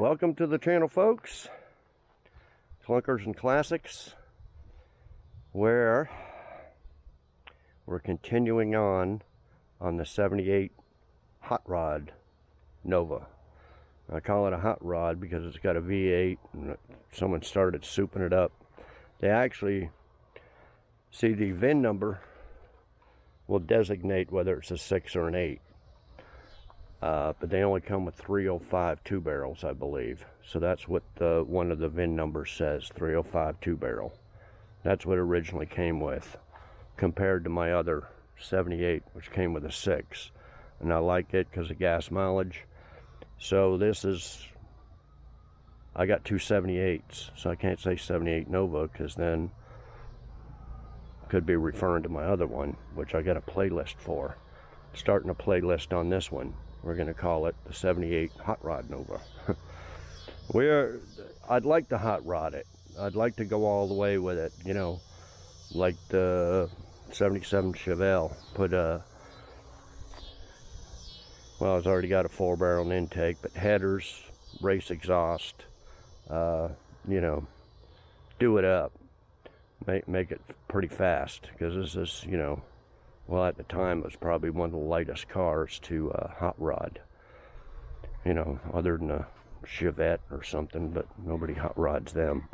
Welcome to the channel, folks. Clunkers and Classics, where we're continuing on the 78 hot rod Nova. I call it a hot rod because it's got a V8 and someone started souping it up. They actually see the VIN number will designate whether it's a 6 or an 8. But they only come with 305 2 barrels, I believe. So that's what one of the VIN numbers says, 305 2 barrel. That's what it originally came with, compared to my other 78, which came with a 6. And I like it because of gas mileage. So this is, I got two 78s, so I can't say 78 Nova, because then I could be referring to my other one, which I got a playlist for. Starting a playlist on this one. We're going to call it the 78 Hot Rod Nova. I'd like to hot rod it. I'd like to go all the way with it, you know, like the 77 Chevelle. Put a, well, it's already got a 4-barrel intake, but headers, race exhaust, you know, do it up. Make it pretty fast, because this is, you know, well, at the time, it was probably one of the lightest cars to hot rod. You know, other than a Chevette or something, but nobody hot rods them.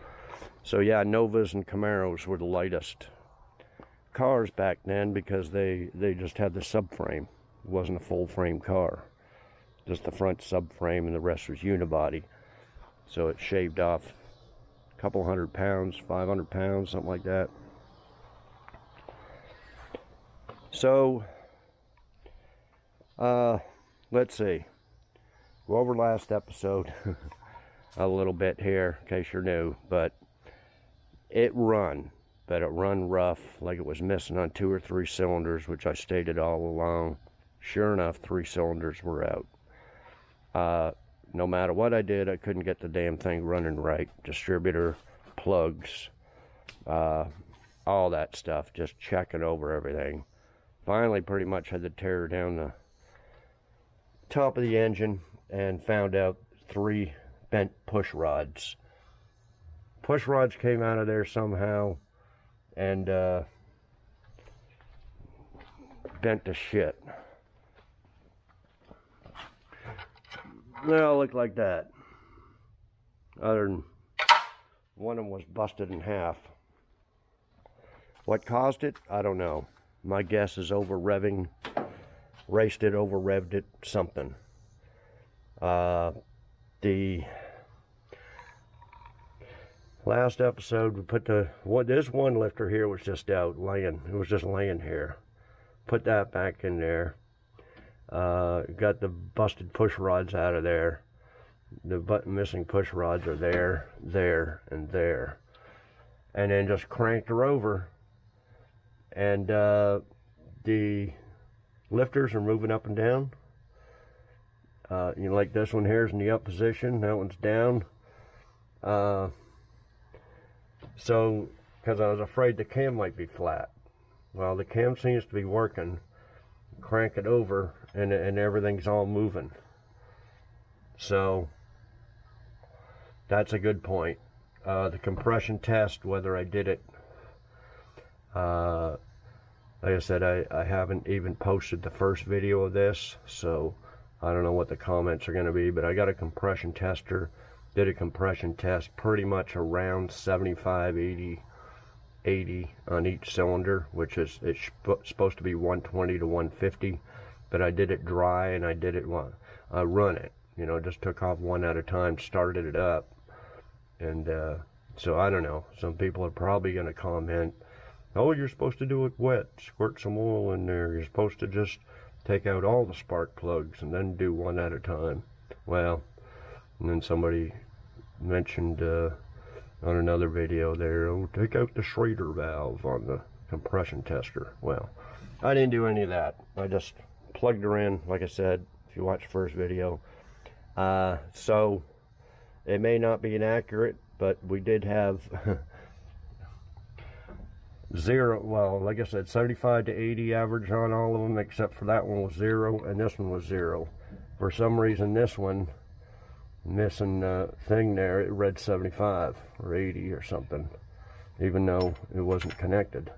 So yeah, Novas and Camaros were the lightest cars back then because they just had the subframe. It wasn't a full frame car. Just the front subframe and the rest was unibody. So it shaved off a couple 100 pounds, 500 pounds, something like that. So, let's see, go over last episode a little bit here, in case you're new, but it run rough, like it was missing on 2 or 3 cylinders, which I stated all along. Sure enough, 3 cylinders were out. No matter what I did, I couldn't get the damn thing running right. Distributor, plugs, all that stuff, just checking over everything. Finally, pretty much had to tear down the top of the engine and found out 3 bent push rods. Push rods came out of there somehow and bent to shit. They all look like that. Other than one of them was busted in half. What caused it? I don't know. My guess is over revving, raced it, over revved it, something. The last episode, we put this one lifter here was just out laying. It was just laying here. Put that back in there. Got the busted push rods out of there. The missing push rods are there, there, and there. And then just cranked her over. And the lifters are moving up and down. You know, like this one here is in the up position, that one's down. So, because I was afraid the cam might be flat. Well, the cam seems to be working. Crank it over, and everything's all moving. So, that's a good point. The compression test, whether I did it, like I said, I haven't even posted the first video of this, so I don't know what the comments are going to be, but I got a compression tester, did a compression test pretty much around 75, 80 on each cylinder, which is, it's supposed to be 120 to 150, but I did it dry and I did it, run it, you know, just took off one at a time, started it up, and so I don't know, some people are probably going to comment, oh, you're supposed to do it wet, squirt some oil in there, you're supposed to just take out all the spark plugs and then do one at a time. Well, and then somebody mentioned on another video there, oh, take out the Schrader valve on the compression tester. Well, I didn't do any of that. I just plugged her in, like I said, if you watch the first video. So, it may not be inaccurate, but we did have zero, well, like I said, 75 to 80 average on all of them, except for that one was 0 and this one was 0. For some reason, this one missing thing there. It read 75 or 80 or something, even though it wasn't connected.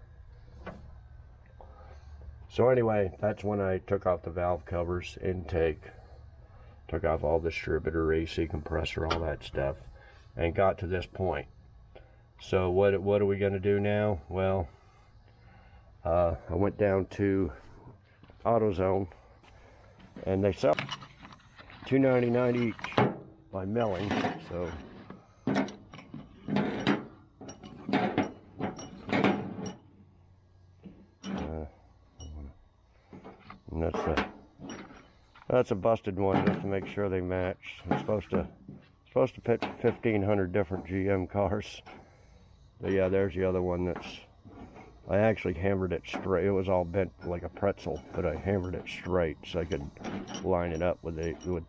So anyway, that's when I took off the valve covers, intake, took off all distributor, AC compressor, all that stuff, and got to this point. So what are we going to do now? Well, I went down to AutoZone, and they sell $2.99 each by milling. So and that's a busted one, just to make sure they match. It's supposed to fit 1,500 different GM cars. But yeah, there's the other one I actually hammered it straight. It was all bent like a pretzel, but I hammered it straight so I could line it up with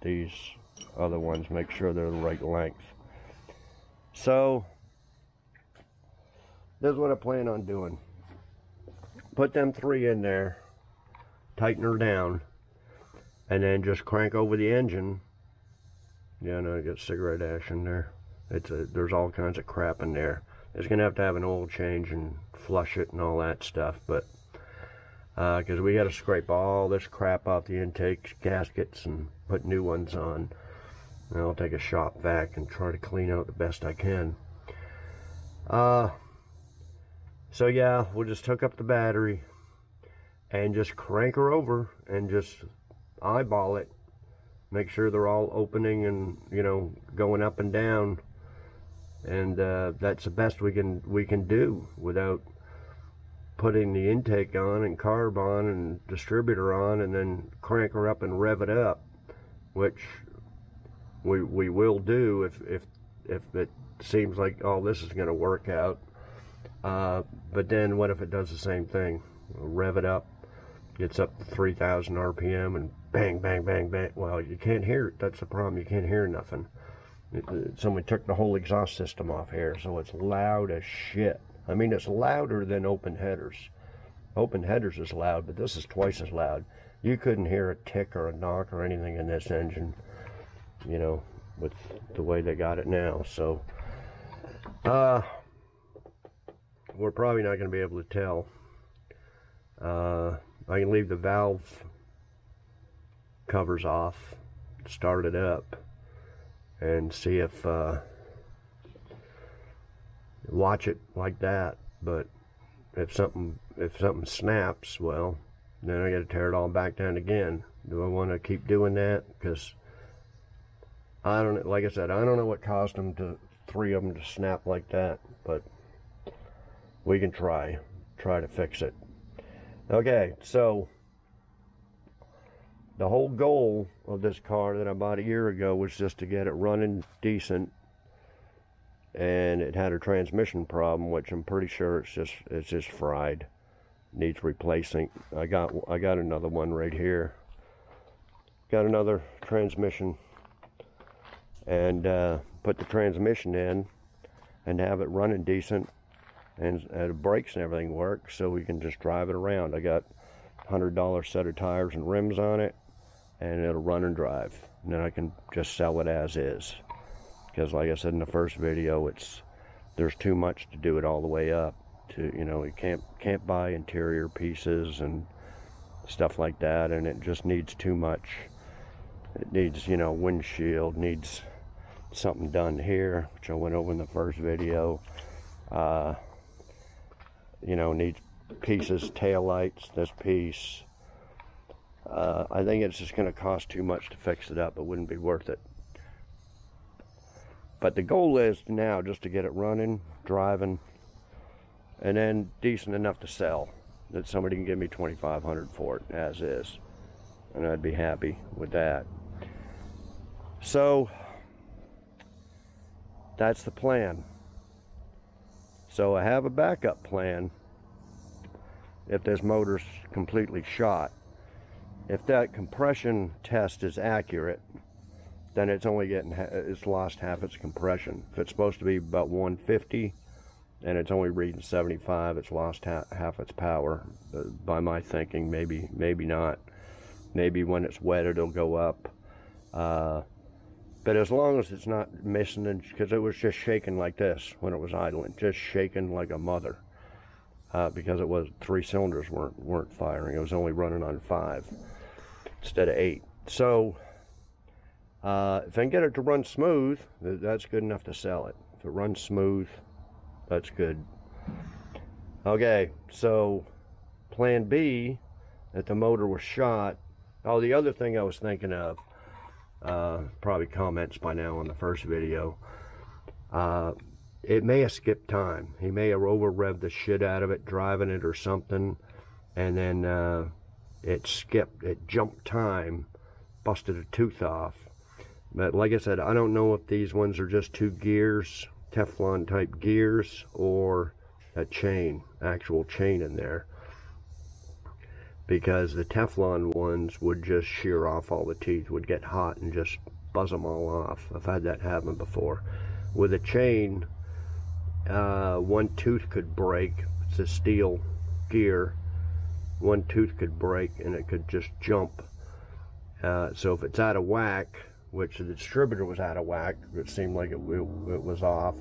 these other ones, make sure they're the right length. So this is what I plan on doing. Put them 3 in there, tighten her down, and then just crank over the engine. Yeah, no, I got cigarette ash in there. There's all kinds of crap in there. It's gonna have to have an oil change and flush it and all that stuff, but because we got to scrape all this crap off the intake gaskets and put new ones on. And I'll take a shop vac and try to clean out the best I can. So yeah, we'll just hook up the battery and just crank her over and just eyeball it. Make sure they're all opening and, you know, going up and down. And that's the best we can do without putting the intake on and carb on and distributor on, and then crank her up and rev it up, which we will do if it seems like, oh, this is going to work out. But then what if it does the same thing? We'll rev it up, gets up to 3,000 RPM, and bang, bang, bang, bang. Well, you can't hear it. That's the problem. You can't hear nothing. Someone took the whole exhaust system off here, so it's loud as shit. I mean, it's louder than open headers. Open headers is loud, but this is twice as loud. You couldn't hear a tick or a knock or anything in this engine, you know, with the way they got it now. So we're probably not going to be able to tell. I can leave the valve covers off, start it up, and see if watch it like that. But if something snaps, well, then I got to tear it all back down again. Do I want to keep doing that? Because I don't, like I said, I don't know what caused them to, 3 of them to snap like that, but we can try to fix it. Okay, so the whole goal of this car that I bought a year ago was just to get it running decent, and it had a transmission problem, which I'm pretty sure it's just fried, needs replacing. I got another one right here. Got another transmission, and put the transmission in and have it running decent, and the brakes and everything work, so we can just drive it around. I got $100 set of tires and rims on it, and it'll run and drive, and then I can just sell it as is. Because like I said in the first video, there's too much to do it all the way up. To, you know, you can't buy interior pieces and stuff like that, and it just needs too much. It needs, you know, windshield, needs something done here, which I went over in the first video. You know, needs pieces, tail lights, this piece. I think it's just going to cost too much to fix it up. It wouldn't be worth it. But the goal is now just to get it running, driving, and then decent enough to sell, that somebody can give me $2,500 for it as is, and I'd be happy with that. So that's the plan. So I have a backup plan if this motor's completely shot. If that compression test is accurate, then it's lost half its compression. If it's supposed to be about 150 and it's only reading 75, it's lost half its power. By my thinking, maybe not. Maybe when it's wet it'll go up. But as long as it's not missing, because it was just shaking like this when it was idling, just shaking like a mother, because it was 3 cylinders weren't firing. It was only running on 5 instead of 8. So if I can get it to run smooth, that's good enough to sell it. If it runs smooth, that's good. Okay, so plan B, that the motor was shot. Oh, the other thing I was thinking of, probably comments by now on the first video, it may have skipped time. He may have over revved the shit out of it driving it or something, and then it jumped time, busted a tooth off. But like I said, I don't know if these ones are just 2 gears, Teflon type gears, or a chain, actual chain in there, because the Teflon ones would just shear off all the teeth, would get hot and just buzz them all off. I've had that happen before. With a chain, one tooth could break. It's a steel gear. One tooth could break and it could just jump. So if it's out of whack, which the distributor was out of whack, it seemed like it was off,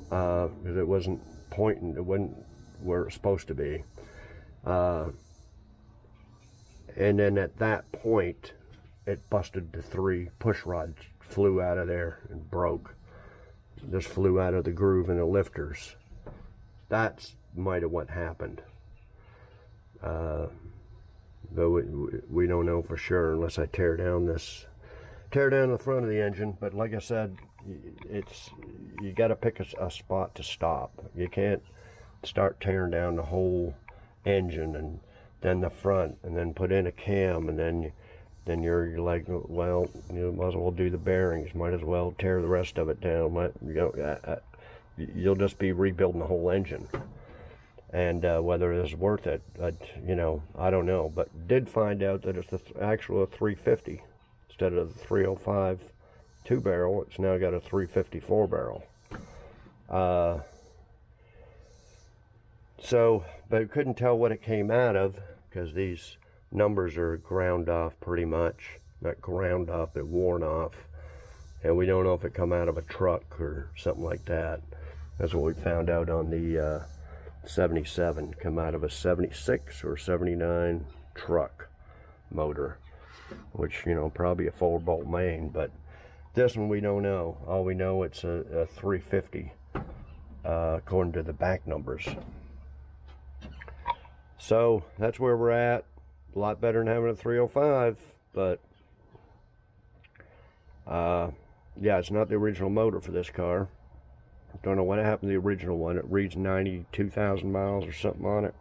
because it wasn't pointing, it wasn't where it was supposed to be. And then at that point, it busted. The 3 push rods flew out of there and broke. Just flew out of the groove in the lifters. That's might have what happened. Though we don't know for sure unless I tear down the front of the engine. But like I said, you got to pick a spot to stop. You can't start tearing down the whole engine and then the front, and then put in a cam, and then you're like, well, you might as well do the bearings, might as well tear the rest of it down. You'll just be rebuilding the whole engine, and whether it is worth it, you know, I don't know. But did find out that it's the actual 350 instead of the 305 2-barrel. It's now got a 350 4-barrel. So, but couldn't tell what it came out of, because these numbers are ground off pretty much. Not ground off, but worn off. And we don't know if it come out of a truck or something like that. That's what we found out on the 77. Come out of a 76 or 79 truck motor. Which, you know, probably a 4-bolt main. But this one we don't know. All we know it's a 350, according to the back numbers. So that's where we're at. A lot better than having a 305, but yeah, it's not the original motor for this car. Don't know what happened to the original one. It reads 92,000 miles or something on it.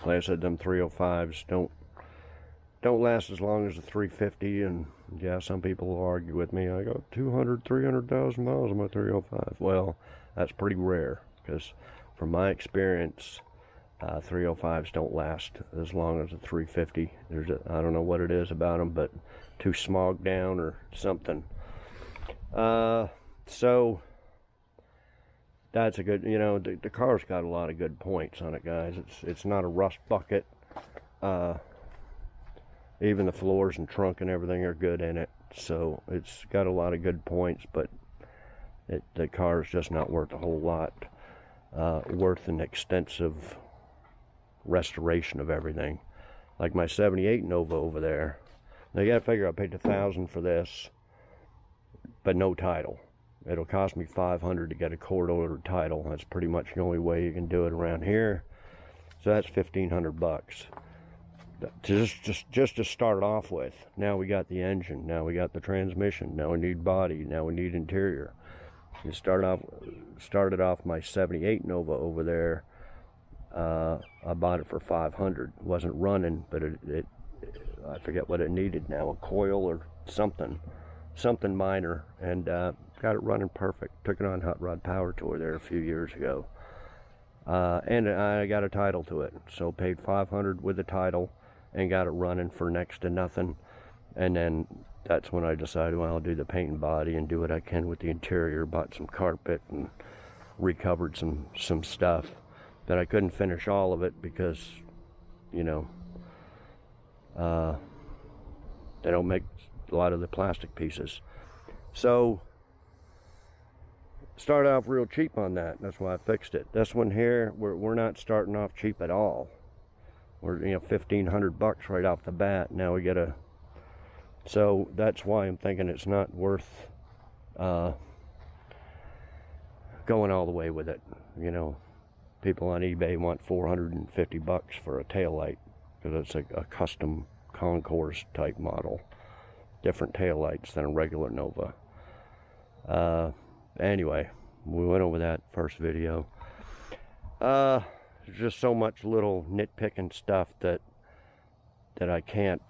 Like I said, them 305s don't last as long as the 350, and yeah, some people will argue with me. I got 200, 300,000 miles on my 305. Well, that's pretty rare, because from my experience, 305s don't last as long as a 350. I don't know what it is about them, but too smogged down or something. So that's a good, you know, the car's got a lot of good points on it, guys. It's not a rust bucket. Even the floors and trunk and everything are good in it, so it's got a lot of good points. But the car is just not worth a whole lot. Worth an extensive restoration of everything, like my 78 Nova over there. Now you gotta figure I paid $1,000 for this, but no title. It'll cost me $500 to get a court-ordered title. That's pretty much the only way you can do it around here. So that's $1,500 just to start off with. Now we got the engine, now we got the transmission, now we need body, now we need interior. You started off my 78 Nova over there. I bought it for $500. It wasn't running, but I forget what it needed now, a coil or something minor, and got it running perfect. Took it on Hot Rod Power Tour there a few years ago, and I got a title to it, so paid $500 with the title and got it running for next to nothing. And then that's when I decided, well, I'll do the paint and body and do what I can with the interior. Bought some carpet and recovered some stuff. But I couldn't finish all of it because, you know, they don't make a lot of the plastic pieces. So started off real cheap on that. That's why I fixed it. This one here, we're not starting off cheap at all. We're, you know, $1,500 right off the bat. Now we gotta, so that's why I'm thinking it's not worth going all the way with it. You know, people on eBay want $450 for a taillight because it's a custom concourse type model, different taillights than a regular Nova. Anyway, we went over that first video. There's just so much little nitpicking stuff that I can't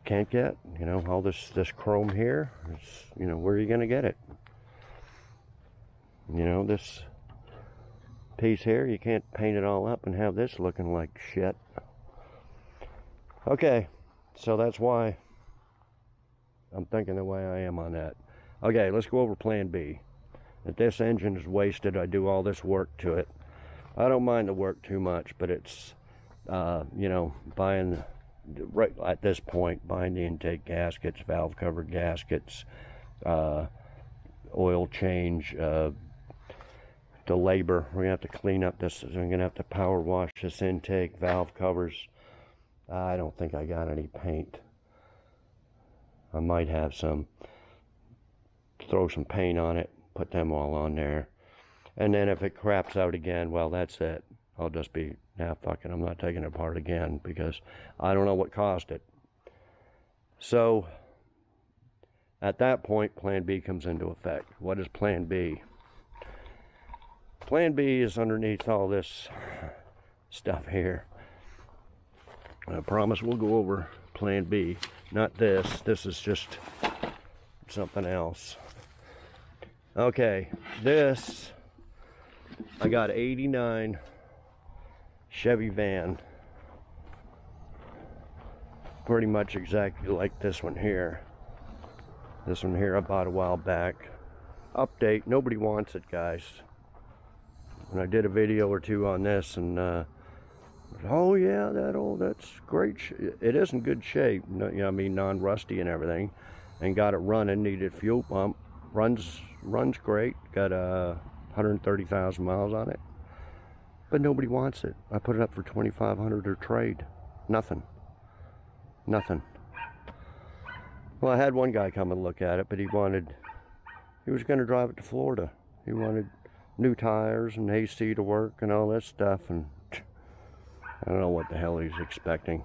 get. You know, all this chrome here, it's, you know, where are you gonna get it? You know, this piece here, you can't paint it all up and have this looking like shit. Okay, so that's why I'm thinking the way I am on that. Okay, let's go over plan B. If this engine is wasted, I do all this work to it. I don't mind the work too much, but it's, you know, buying, right at this point, buying the intake gaskets, valve cover gaskets, oil change, the labor. We're gonna have to clean up this. I'm gonna have to power wash this intake, valve covers. I don't think I got any paint. I might have some. Throw some paint on it, put them all on there. And then if it craps out again, well, that's it. I'll just be, nah, fuck it, I'm not taking it apart again because I don't know what caused it. So, at that point, plan B comes into effect. What is plan B? Plan B is underneath all this stuff here. I promise we'll go over plan B. Not this. This is just something else. Okay, this, I got 89 Chevy van. Pretty much exactly like this one here. This one here I bought a while back. Update, nobody wants it, guys. And I did a video or two on this, and oh yeah, that's great. It is in good shape. You know, I mean, non-rusty and everything. And got it running. Needed fuel pump. Runs great. Got 130,000 miles on it. But nobody wants it. I put it up for $2,500 or trade. Nothing. Nothing. Well, I had one guy come and look at it, but he was going to drive it to Florida. He wanted new tires and AC to work and all that stuff, and I don't know what the hell he's expecting.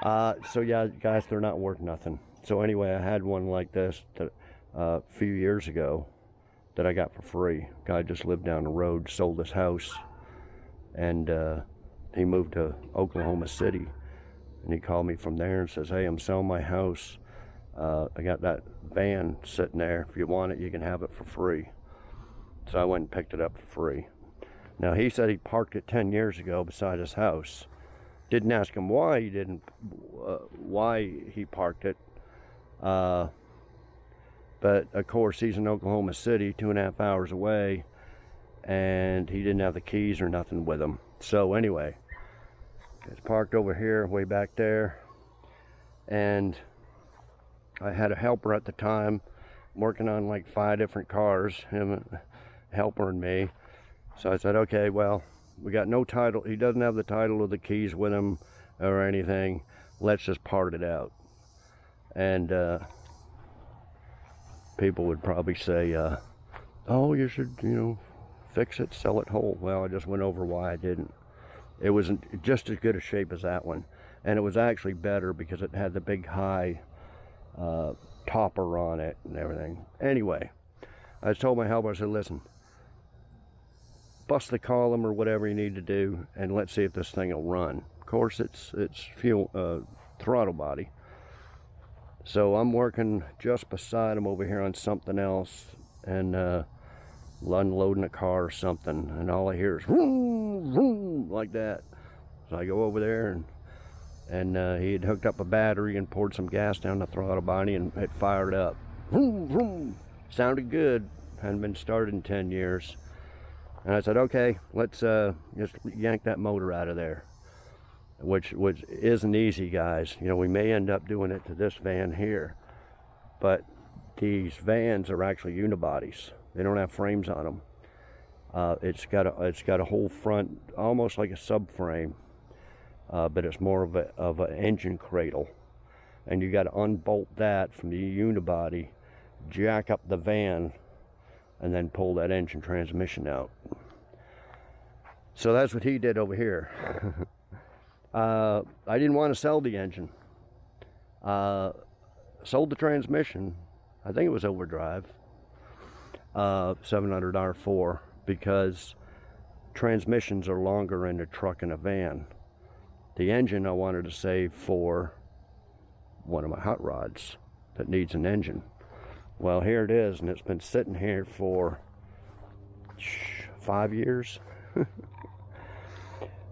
So yeah, guys, they're not worth nothing. So anyway, I had one like this that, a few years ago that I got for free. Guy just lived down the road, sold his house, and he moved to Oklahoma City. And he called me from there and says, hey, I'm selling my house. I got that van sitting there. If you want it, you can have it for free. So I went and picked it up for free. Now, he said he parked it 10 years ago beside his house. Didn't ask him why he didn't, why he parked it. But of course, he's in Oklahoma City, 2.5 hours away, and he didn't have the keys or nothing with him. So anyway, it's parked over here, way back there, and I had a helper at the time working on like 5 different cars, him, a helper, and me. So I said, okay, well, we got no title. He doesn't have the title or the keys with him or anything. Let's just part it out. And people would probably say, oh, you should, you know, fix it, sell it whole. Well, I just went over why I didn't. It wasn't just as good a shape as that one. And it was actually better because it had the big high topper on it and everything. Anyway, I told my helper, I said, listen, bust the column or whatever you need to do, and let's see if this thing will run. Of course, it's fuel throttle body. So I'm working just beside him over here on something else, and unloading a car or something, and all I hear is vroom, vroom, like that. So I go over there, and he had hooked up a battery and poured some gas down the throttle body, and it fired up. Vroom, vroom. Sounded good. Hadn't been started in 10 years. And I said, okay, let's just yank that motor out of there. Which isn't easy, guys. You know, we may end up doing it to this van here. but these vans are actually unibodies. They don't have frames on them. It's got a whole front, almost like a subframe, but it's more of an engine cradle, and you got to unbolt that from the unibody, jack up the van, and then pull that engine transmission out. So that's what he did over here. I didn't want to sell the engine. Sold the transmission. I think it was overdrive, 700 R4, because transmissions are longer in a truck and a van. The engine I wanted to save for one of my hot rods that needs an engine. Well, here it is, and it's been sitting here for 5 years.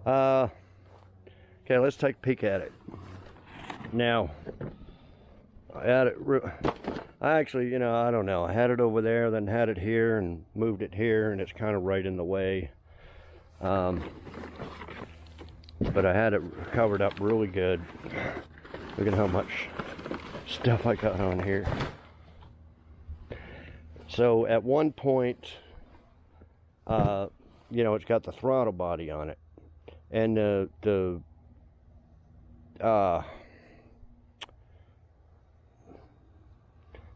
Okay, let's take a peek at it. Now, I had it, I actually, you know, I don't know, I had it over there, then had it here, and moved it here, and it's kind of right in the way. But I had it covered up really good. Look at how much stuff I got on here. So at one point, you know, it's got the throttle body on it, and the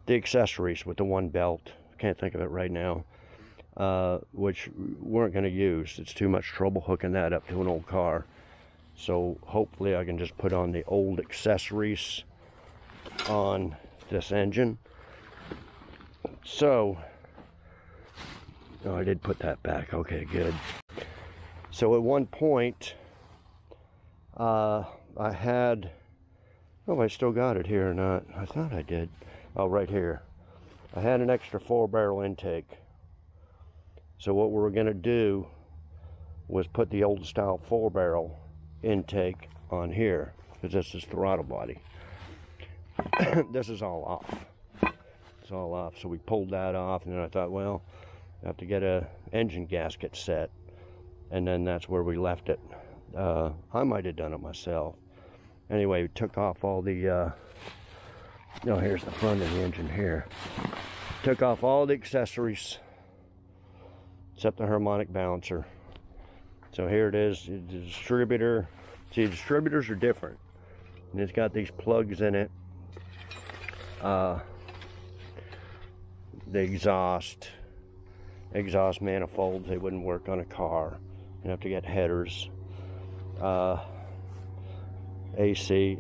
accessories with the one belt, I can't think of it right now, which weren't going to use. It's too much trouble hooking that up to an old car. So hopefully I can just put on the old accessories on this engine. So, oh, I did put that back. Okay, good. So at one point, I had, oh, I still got it here or not. I thought I did. Oh, right here. I had an extra 4-barrel intake. So what we were going to do was put the old style 4-barrel intake on here, because this is throttle body. This is all off. It's all off. So we pulled that off, and then I thought, well, I have to get a engine gasket set, and then that's where we left it. I might have done it myself. Anyway, we took off all the no, here's the front of the engine here. Took off all the accessories except the harmonic balancer. So here it is, the distributor. See, distributors are different, and it's got these plugs in it. The exhaust manifolds, they wouldn't work on a car. You have to get headers. AC,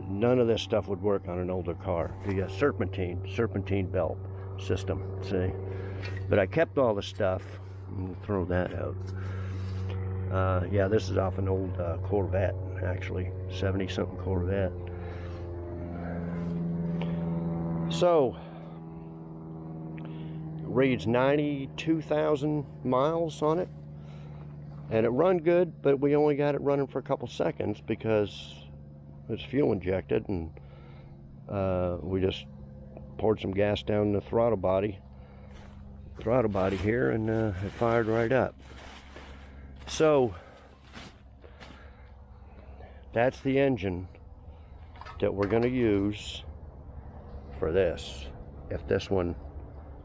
none of this stuff would work on an older car. You got serpentine belt system, see? But I kept all the stuff. We'll throw that out. Yeah, this is off an old Corvette, actually, 70-something Corvette. So, it reads 92,000 miles on it, and it run good, but we only got it running for a couple seconds because it's fuel injected, and we just poured some gas down the throttle body here, and it fired right up. So that's the engine that we're going to use for this, if this one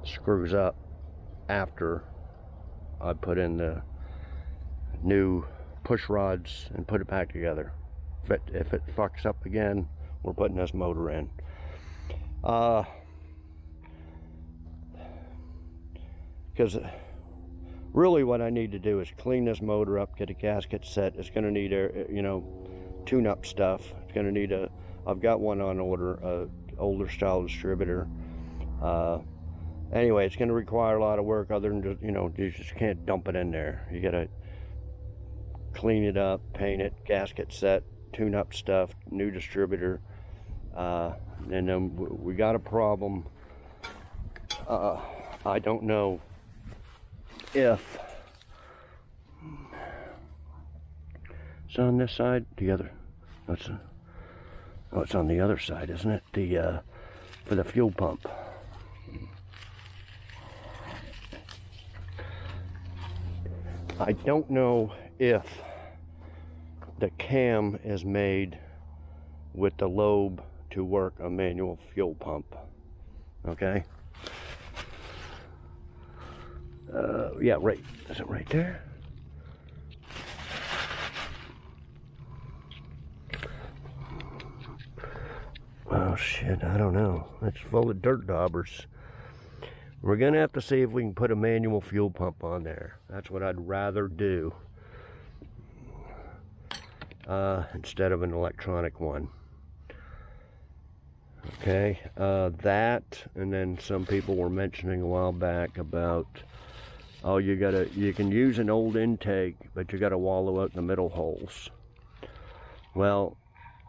screws up after I put in the new push rods and put it back together. If it fucks up again, we're putting this motor in. Because really what I need to do is clean this motor up, get a gasket set. It's going to need a, you know, tune-up stuff. It's going to need a, I've got one on order, older style distributor. Anyway, it's going to require a lot of work other than just, you know, you just can't dump it in there. You got to clean it up, paint it, gasket set, tune up stuff, new distributor, and then we got a problem. I don't know if it's on this side, the other. Oh, it's on the other side, isn't it? The for the fuel pump. I don't know if the cam is made with the lobe to work a manual fuel pump. Okay. Yeah, right. Is it right there? Oh shit, I don't know. It's full of dirt daubers. We're gonna have to see if we can put a manual fuel pump on there. That's what I'd rather do. Instead of an electronic one. Okay, that, and then some people were mentioning a while back about, oh, you can use an old intake, but you gotta wallow out the middle holes. Well,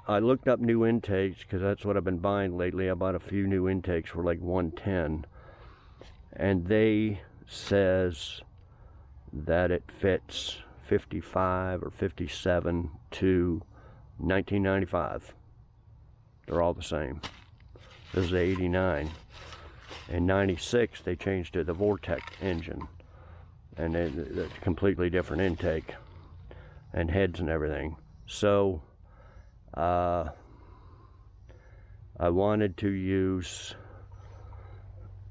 I looked up new intakes, because that's what I've been buying lately. I bought a few new intakes for like 110, and they says that it fits 55 or 57 to 1995. They're all the same. This is 89. In 96, they changed to the Vortex engine, and it's a completely different intake and heads and everything. So I wanted to use,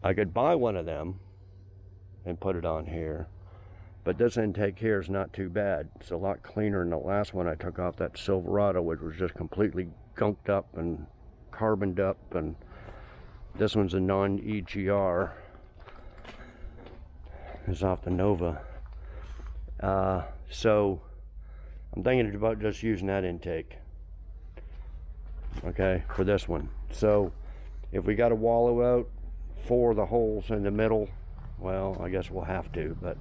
I could buy one of them and put it on here, but this intake here is not too bad. It's a lot cleaner than the last one I took off that Silverado, which was just completely gunked up and carboned up, and this one's a non-EGR. It's off the Nova. So I'm thinking about just using that intake, okay, for this one. So if we got to wallow out 4 of the holes in the middle, well, I guess we'll have to, but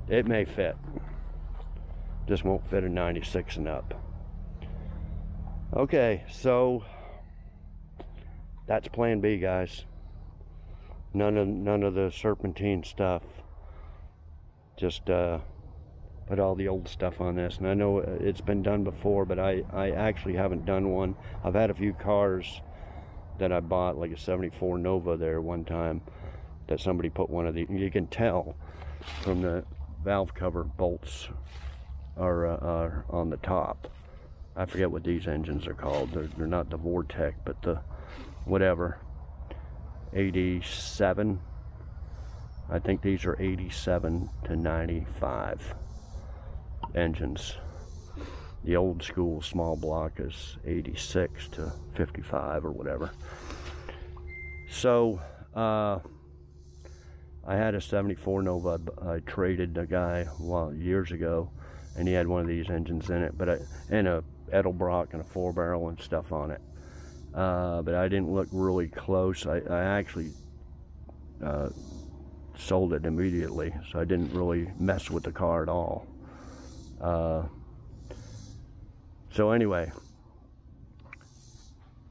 it may fit. Just won't fit a 96 and up. Okay, so that's plan B, guys. None of the serpentine stuff. Just put all the old stuff on this. And I know it's been done before, but I actually haven't done one. I've had a few cars that I bought, like a 74 Nova there one time, that somebody put one of the, you can tell from the valve cover bolts are on the top. I forget what these engines are called. They're not the Vortex, but the whatever, 87. I think these are 87 to 95 engines. The old school small block is 86 to 55 or whatever. So I had a 74 Nova. I traded a guy years ago, and he had one of these engines in it, and a Edelbrock and a 4-barrel and stuff on it. But I didn't look really close. I actually sold it immediately, so I didn't really mess with the car at all. So anyway,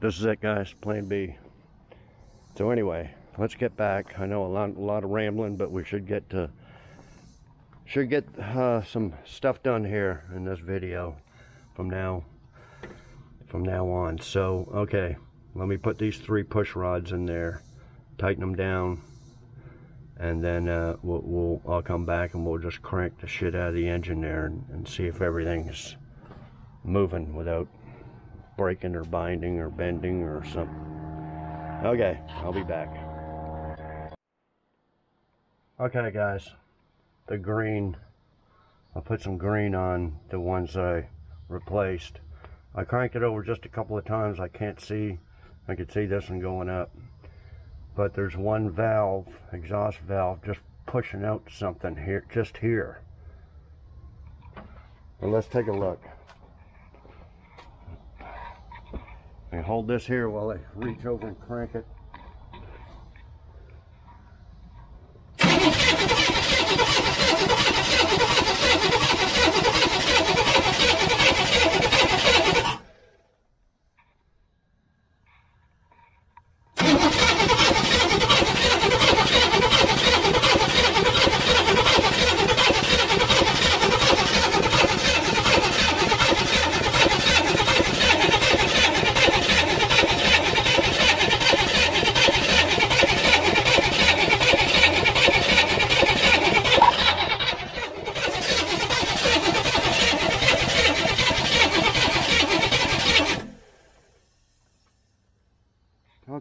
this is it, guys, plan B. So anyway, let's get back. I know a lot of rambling, but we should get some stuff done here in this video from now on. So okay, let me put these 3 push rods in there, tighten them down, and then I'll come back and we'll just crank the shit out of the engine there and see if everything's moving without breaking or binding or bending or something. Okay, I'll be back. Okay, guys, the green, I put some green on the ones I replaced. I cranked it over just a couple of times. I could see this one going up, but there's one valve, exhaust valve, just pushing out something here, just here. Well, let's take a look. I hold this here while I reach over and crank it.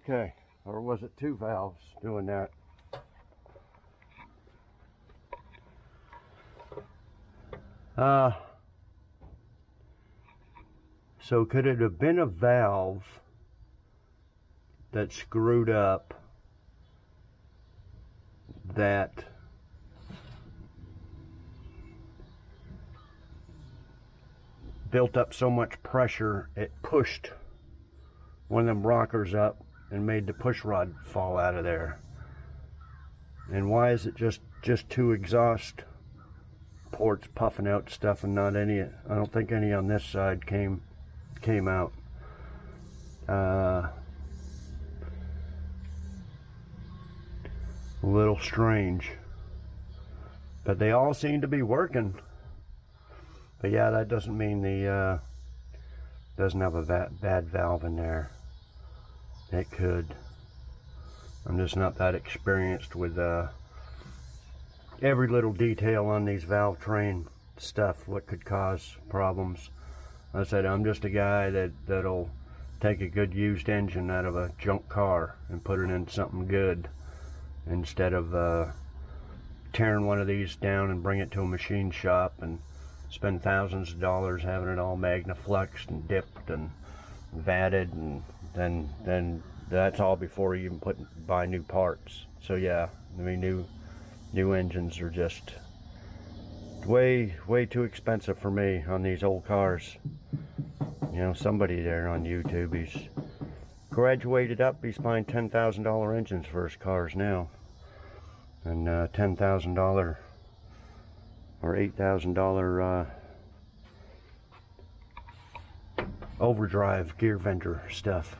Okay, or was it 2 valves doing that? So could it have been a valve that screwed up that built up so much pressure it pushed one of them rockers up and made the push rod fall out of there? And why is it just 2 exhaust ports puffing out stuff and not any? I don't think any on this side came out. A little strange, but they all seem to be working. But yeah, that doesn't mean the doesn't have a bad valve in there. It could. I'm just not that experienced with every little detail on these valve train stuff, what could cause problems. I said, I'm just a guy that'll take a good used engine out of a junk car and put it in something good, instead of tearing one of these down and bring it to a machine shop and spend thousands of dollars having it all magnafluxed and dipped and vatted, and then that's all before you even buy new parts. So yeah, I mean, new engines are just way too expensive for me on these old cars. You know, somebody there on YouTube, he's graduated up, he's buying $10,000 engines for his cars now, and $10,000 or $8,000 overdrive gear vendor stuff.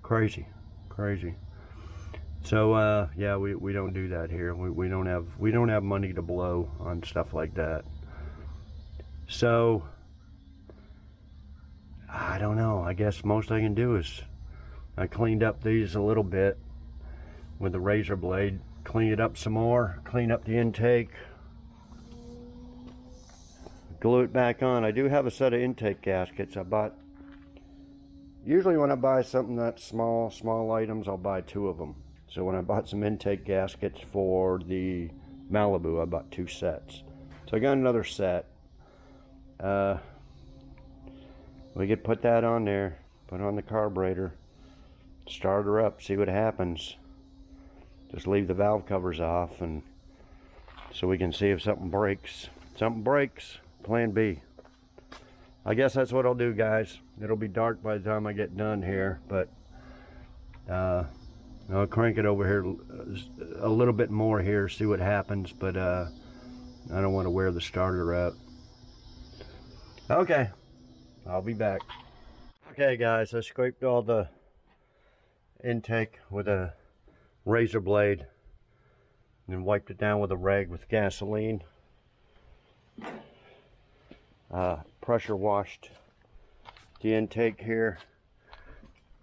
Crazy. So yeah, we don't do that here. We don't have money to blow on stuff like that. So I don't know. I guess most I can do is I cleaned up these a little bit with the razor blade, clean it up some more, clean up the intake, glue it back on. I do have a set of intake gaskets I bought. Usually when I buy something that's small items, I'll buy 2 of them. So when I bought some intake gaskets for the Malibu, I bought 2 sets. So I got another set. We could put that on there, put on the carburetor, start her up, see what happens. Just leave the valve covers off, and so we can see if something breaks. Something breaks, plan B. I guess that's what I'll do, guys. It'll be dark by the time I get done here, but I'll crank it over here a little bit more here, see what happens, but I don't want to wear the starter out. Okay, I'll be back. Okay guys, I scraped all the intake with a razor blade and then wiped it down with a rag with gasoline. Pressure washed the intake here,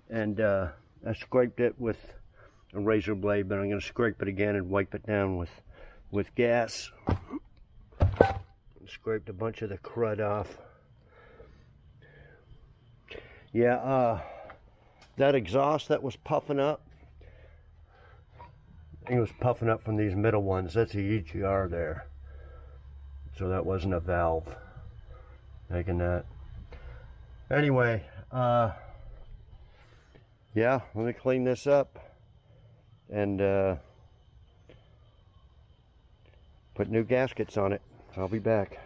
and I scraped it with a razor blade, but I'm going to scrape it again and wipe it down with gas. Scraped a bunch of the crud off. Yeah, that exhaust that was puffing up, I think it was puffing up from these middle ones. That's the EGR there. So that wasn't a valve making that. Anyway, yeah, let me clean this up and put new gaskets on it. I'll be back.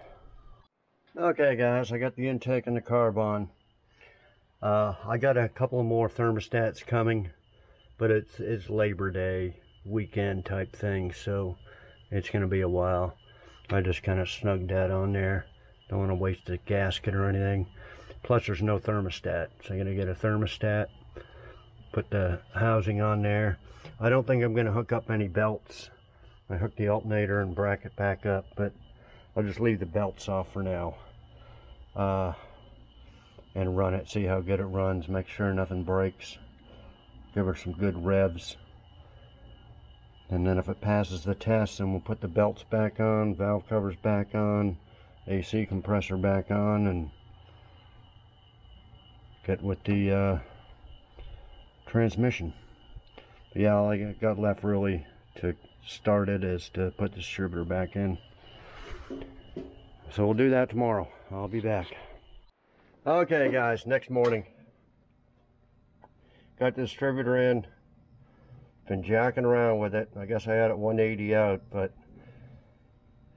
Okay guys, I got the intake and the carb on. I got a couple more thermostats coming, but it's Labor Day weekend type thing, so it's gonna be a while. I just kind of snugged that on there. Don't want to waste a gasket or anything. Plus there's no thermostat, so I'm gonna get a thermostat, put the housing on there. I don't think I'm gonna hook up any belts. I hooked the alternator and bracket back up, but I'll just leave the belts off for now. And run it, see how good it runs, make sure nothing breaks, give her some good revs, and then if it passes the test, then we'll put the belts back on, valve covers back on, AC compressor back on, and get with the transmission. Yeah, all I got left really to start it is to put the distributor back in. So we'll do that tomorrow. I'll be back. Okay guys, next morning. Got the distributor in. Been jacking around with it. I guess I had it 180 out, but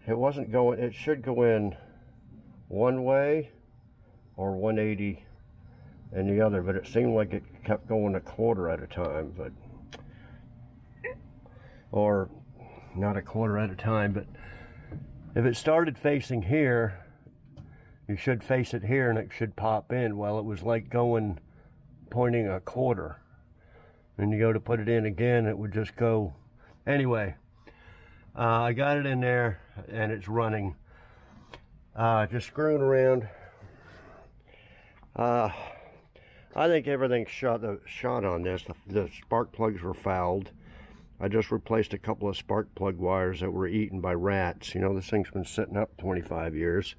it wasn't going. It should go in one way or 180 in the other, but it seemed like it kept going a quarter at a time, but or not a quarter at a time, but if it started facing here, you should face it here and it should pop in. Well, it was like going, pointing a quarter. And you go to put it in again, it would just go. Anyway, I got it in there and it's running. Just screwing around. I think everything's shot on this. The spark plugs were fouled. I just replaced a couple of spark plug wires that were eaten by rats. You know, this thing's been sitting up 25 years.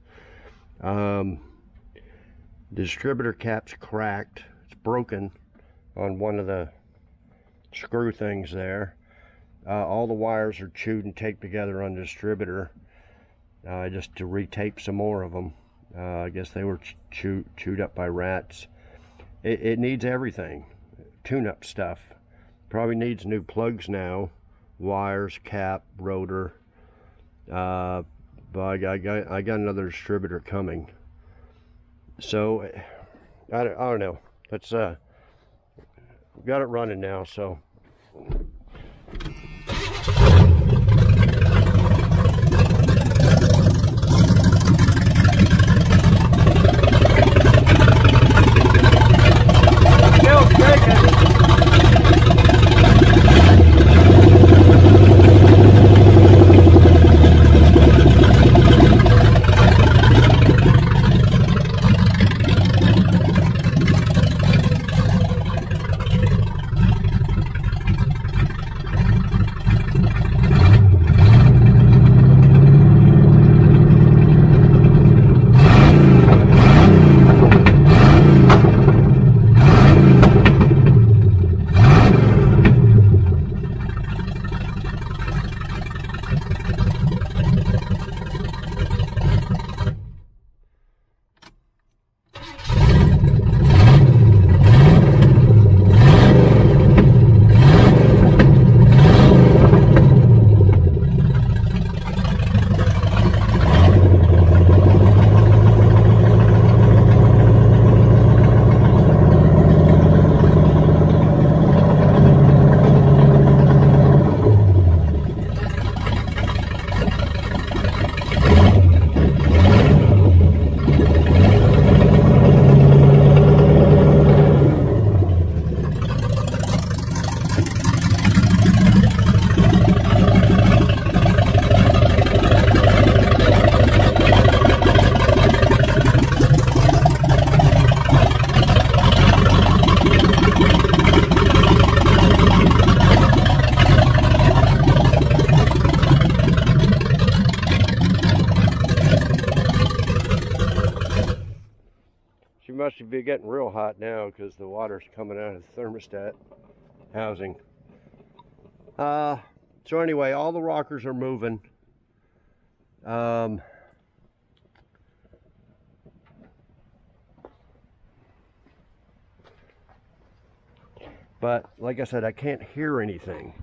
The distributor cap's cracked. It's broken on one of the screw things there. All the wires are chewed and taped together on the distributor, just to retape some more of them. I guess they were chewed up by rats. It needs everything. Tune-up stuff. Probably needs new plugs now. Wires, cap, rotor. But I got another distributor coming. So I don't know. Let's got it running now, so still shaking. Must be getting real hot now because the water's coming out of the thermostat housing. So anyway, all the rockers are moving. But like I said, I can't hear anything.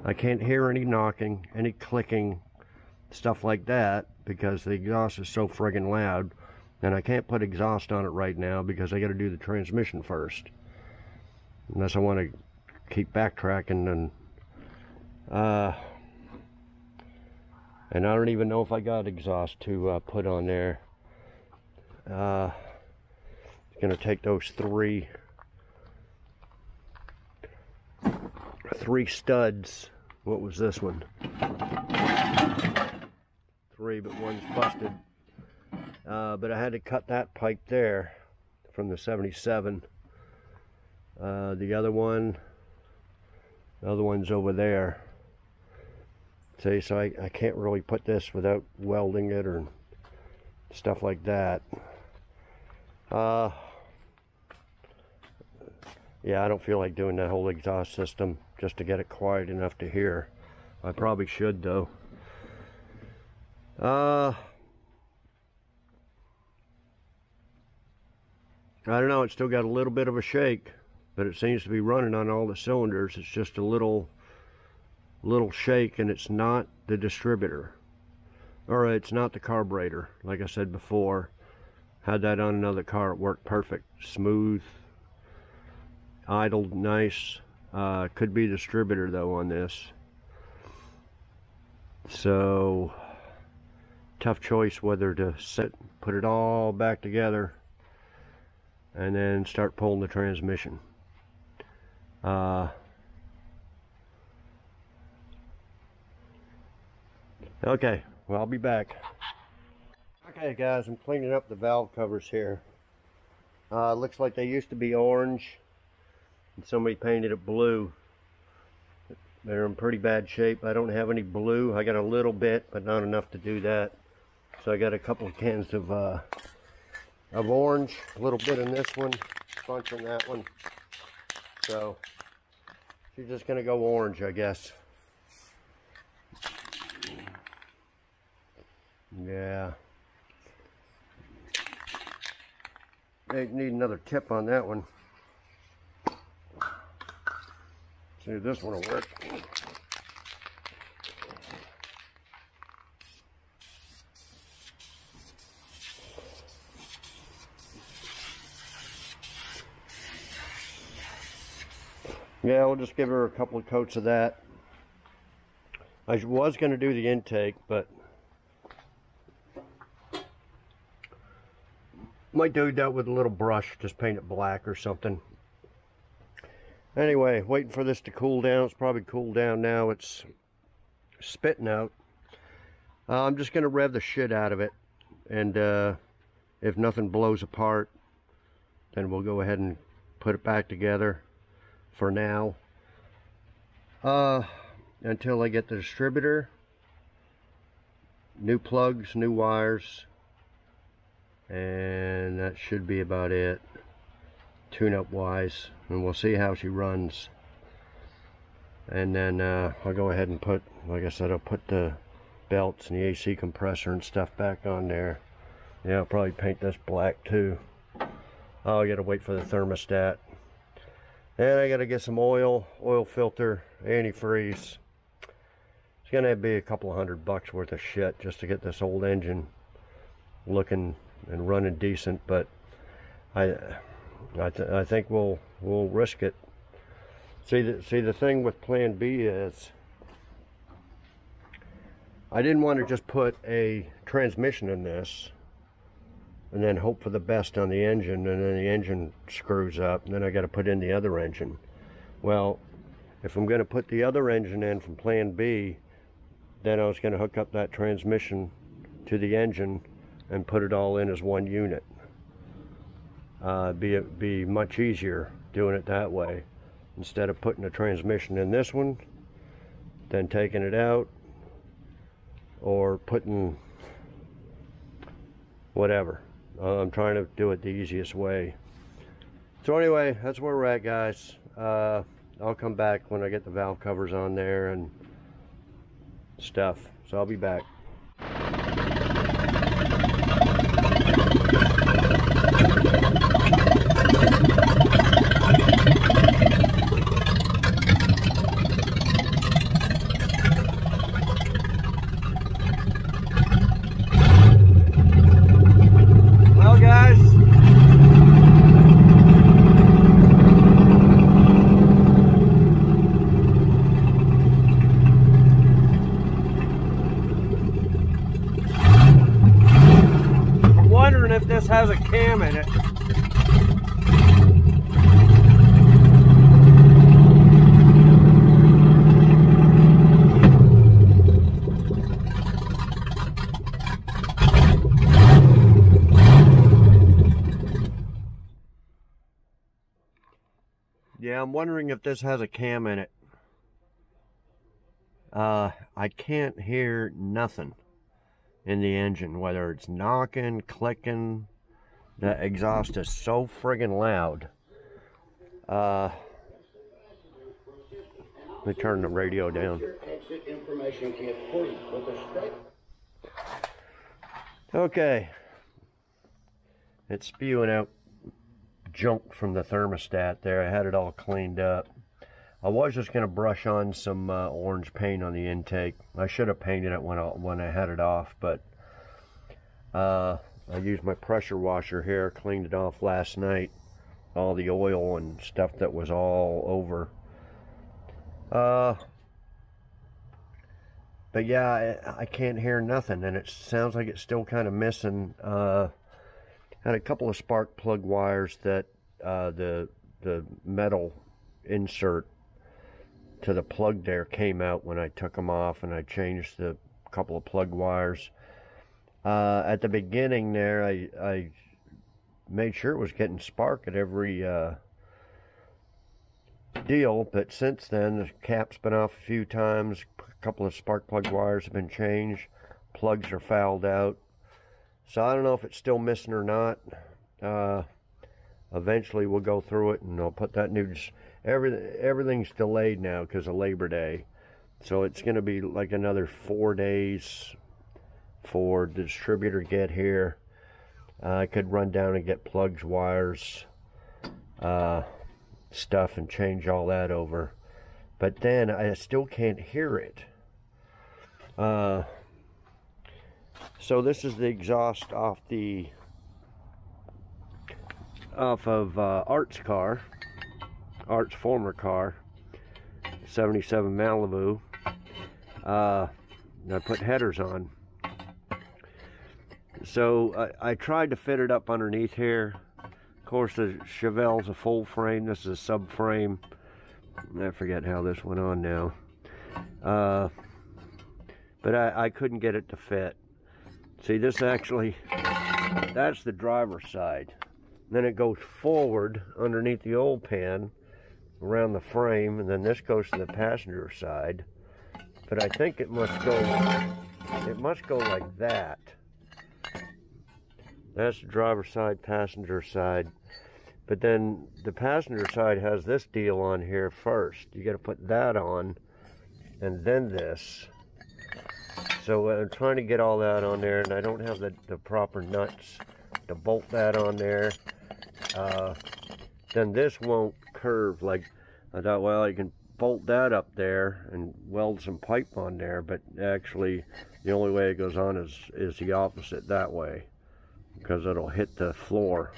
I can't hear any knocking, any clicking, stuff like that, because the exhaust is so friggin' loud. And I can't put exhaust on it right now because I got to do the transmission first, unless I want to keep backtracking. And I don't even know if I got exhaust to put on there. It's gonna take those three studs. What was this one? 3, but one's busted. But I had to cut that pipe there from the 77. The other one's over there. See, so I can't really put this without welding it or stuff like that. Yeah, I don't feel like doing that whole exhaust system just to get it quiet enough to hear. I probably should though. I don't know, it's still got a little bit of a shake, but it seems to be running on all the cylinders. It's just a little shake, and it's not the distributor, or it's not the carburetor. Like I said before, had that on another car, it worked perfect, smooth, idled nice. Could be distributor though on this, so tough choice whether to put it all back together and then start pulling the transmission. Okay, well, I'll be back. Okay guys, I'm cleaning up the valve covers here. Looks like they used to be orange and somebody painted it blue. They're in pretty bad shape. I don't have any blue. I got a little bit, but not enough to do that. So I got a couple of cans of orange, a little bit in this one, a bunch in that one. So she's just gonna go orange, I guess. Yeah. They need another tip on that one. See if this one will work. Yeah, we'll just give her a couple of coats of that. I was going to do the intake, but might do that with a little brush, just paint it black or something. Anyway, waiting for this to cool down. It's probably cooled down now. It's spitting out. I'm just going to rev the shit out of it, and if nothing blows apart, then we'll go ahead and put it back together for now, until I get the distributor, new plugs, new wires, and that should be about it, tune-up wise, and we'll see how she runs. And then I'll go ahead and put, like I said, I'll put the belts and the AC compressor and stuff back on there. Yeah, I'll probably paint this black too. Oh, I gotta wait for the thermostat. And I gotta get some oil filter, antifreeze. It's gonna be a couple of $100 worth of shit just to get this old engine looking and running decent, but I think we'll risk it. See the thing with Plan B is, I didn't want to just put a transmission in this and then hope for the best on the engine, and then the engine screws up, and then I got to put in the other engine. Well, if I'm going to put the other engine in from Plan B, then I was going to hook up that transmission to the engine and put it all in as one unit. Be much easier doing it that way, instead of putting a transmission in this one, then taking it out, or putting whatever. I'm trying to do it the easiest way. So anyway, that's where we're at, guys. I'll come back when I get the valve covers on there and stuff. So I'll be back. Well, guys, I'm wondering if this has a cam in it. Yeah, I'm wondering if this has a cam in it. I can't hear nothing in the engine, whether it's knocking, clicking. The exhaust is so friggin' loud. Let me turn the radio down. Okay. It's spewing out junk from the thermostat there. I had it all cleaned up. I was just going to brush on some orange paint on the intake. I should have painted it when I had it off, but I used my pressure washer here, cleaned it off last night. All the oil and stuff that was all over. But yeah, I can't hear nothing, and it sounds like it's still kind of missing. Had a couple of spark plug wires that the metal insert to the plug there came out when I took them off, and I changed the couple of plug wires. At the beginning there, I made sure it was getting spark at every deal, but since then the cap's been off a few times. A couple of spark plug wires have been changed. Plugs are fouled out. So I don't know if it's still missing or not. Eventually we'll go through it and I'll put that new... Everything's delayed now because of Labor Day. So it's going to be like another 4 days for the distributor to get here. I could run down and get plugs, wires, stuff, and change all that over. But then I still can't hear it. So this is the exhaust off of Art's car, Art's former car, 77 Malibu. I put headers on. So I tried to fit it up underneath here. Of course, the Chevelle's a full frame. This is a subframe. I forget how this went on now. But I couldn't get it to fit. See, this actually, that's the driver's side. Then it goes forward underneath the oil pan around the frame, and then this goes to the passenger side. But I think it must go like that. That's the driver's side, passenger side. But then the passenger side has this deal on here first. You got to put that on, and then this. So I'm trying to get all that on there, and I don't have the proper nuts to bolt that on there. Then this won't curve. Like I thought, well, I can bolt that up there and weld some pipe on there, but actually the only way it goes on is the opposite, that way, because it'll hit the floor.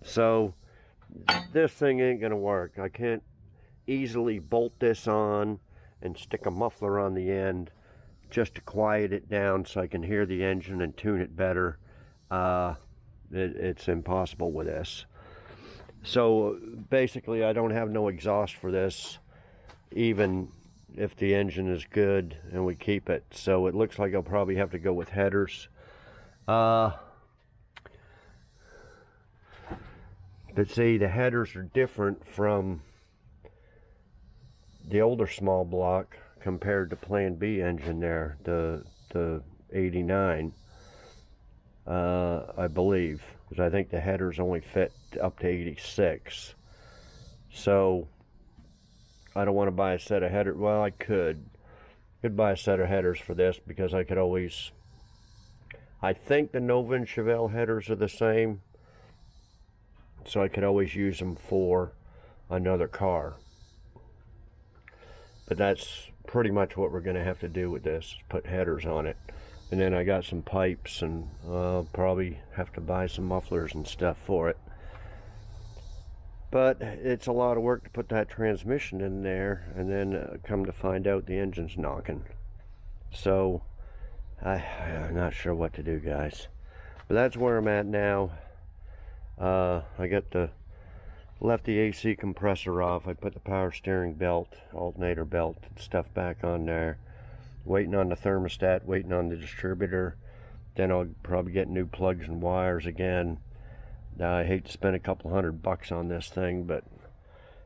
So this thing ain't gonna work. I can't easily bolt this on and stick a muffler on the end just to quiet it down so I can hear the engine and tune it better. It's impossible with this. So basically I don't have no exhaust for this, even if the engine is good and we keep it. So it looks like I'll probably have to go with headers. But see, the headers are different from the older small block compared to Plan B engine there, the 89, I believe, because I think the headers only fit up to 86. So I don't want to buy a set of headers. Well, I could buy a set of headers for this, because I could always, I think the Nova and Chevelle headers are the same, so I could always use them for another car. But that's pretty much what we're going to have to do with this, put headers on it. And then I got some pipes, and I'll probably have to buy some mufflers and stuff for it. But it's a lot of work to put that transmission in there, and then come to find out the engine's knocking. So I'm not sure what to do, guys. But that's where I'm at now. I got left the AC compressor off. I put the power steering belt, alternator belt, and stuff back on there. Waiting on the thermostat, waiting on the distributor. Then I'll probably get new plugs and wires again. Now, I hate to spend a couple $100 on this thing, but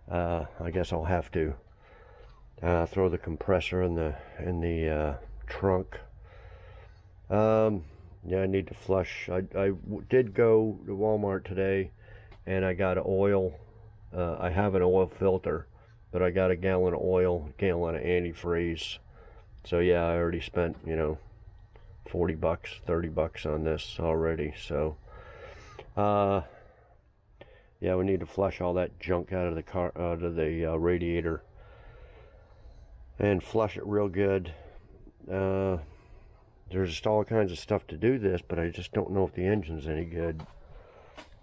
I guess I'll have to. Throw the compressor in the trunk. Yeah, I need to flush. I did go to Walmart today, and I got oil, I have an oil filter, but I got a gallon of oil, a gallon of antifreeze. So yeah, I already spent, you know, 40 bucks, 30 bucks on this already. So yeah, we need to flush all that junk out of the car, out of the radiator, and flush it real good. There's just all kinds of stuff to do this, but I just don't know if the engine's any good.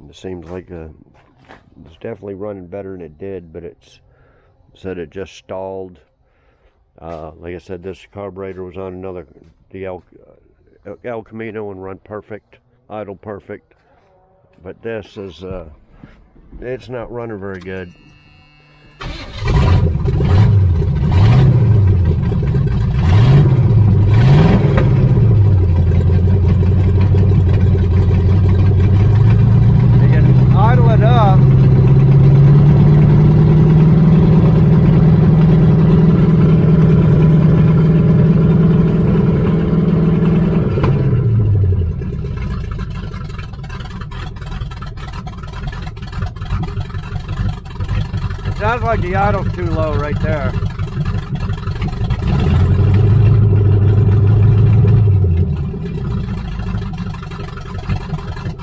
It seems like it's definitely running better than it did, but it's said it just stalled. Like I said, this carburetor was on the El Camino and run perfect, idle perfect. But this is, it's not running very good. Sounds like the idle's too low right there.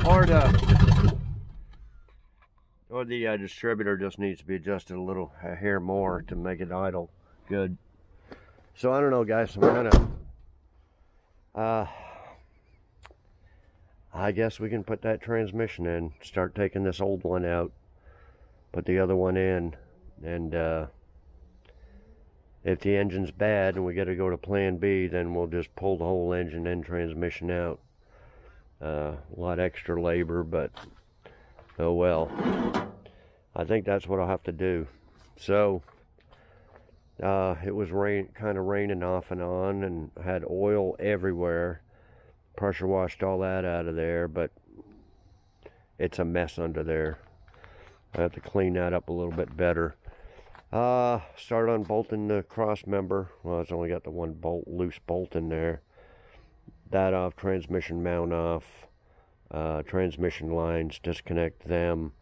Or the distributor just needs to be adjusted a hair more to make it idle good. So I don't know, guys. We're gonna I guess we can put that transmission in, start taking this old one out, put the other one in, and if the engine's bad and we got to go to plan B, then we'll just pull the whole engine and transmission out. A lot extra labor, but oh well. I think that's what I'll have to do. So it was kind of raining off and on, and I had oil everywhere. Pressure washed all that out of there, but it's a mess under there. I have to clean that up a little bit better. Start unbolting the cross member. Well, it's only got the one loose bolt in there. That off, transmission mount off, transmission lines, disconnect them,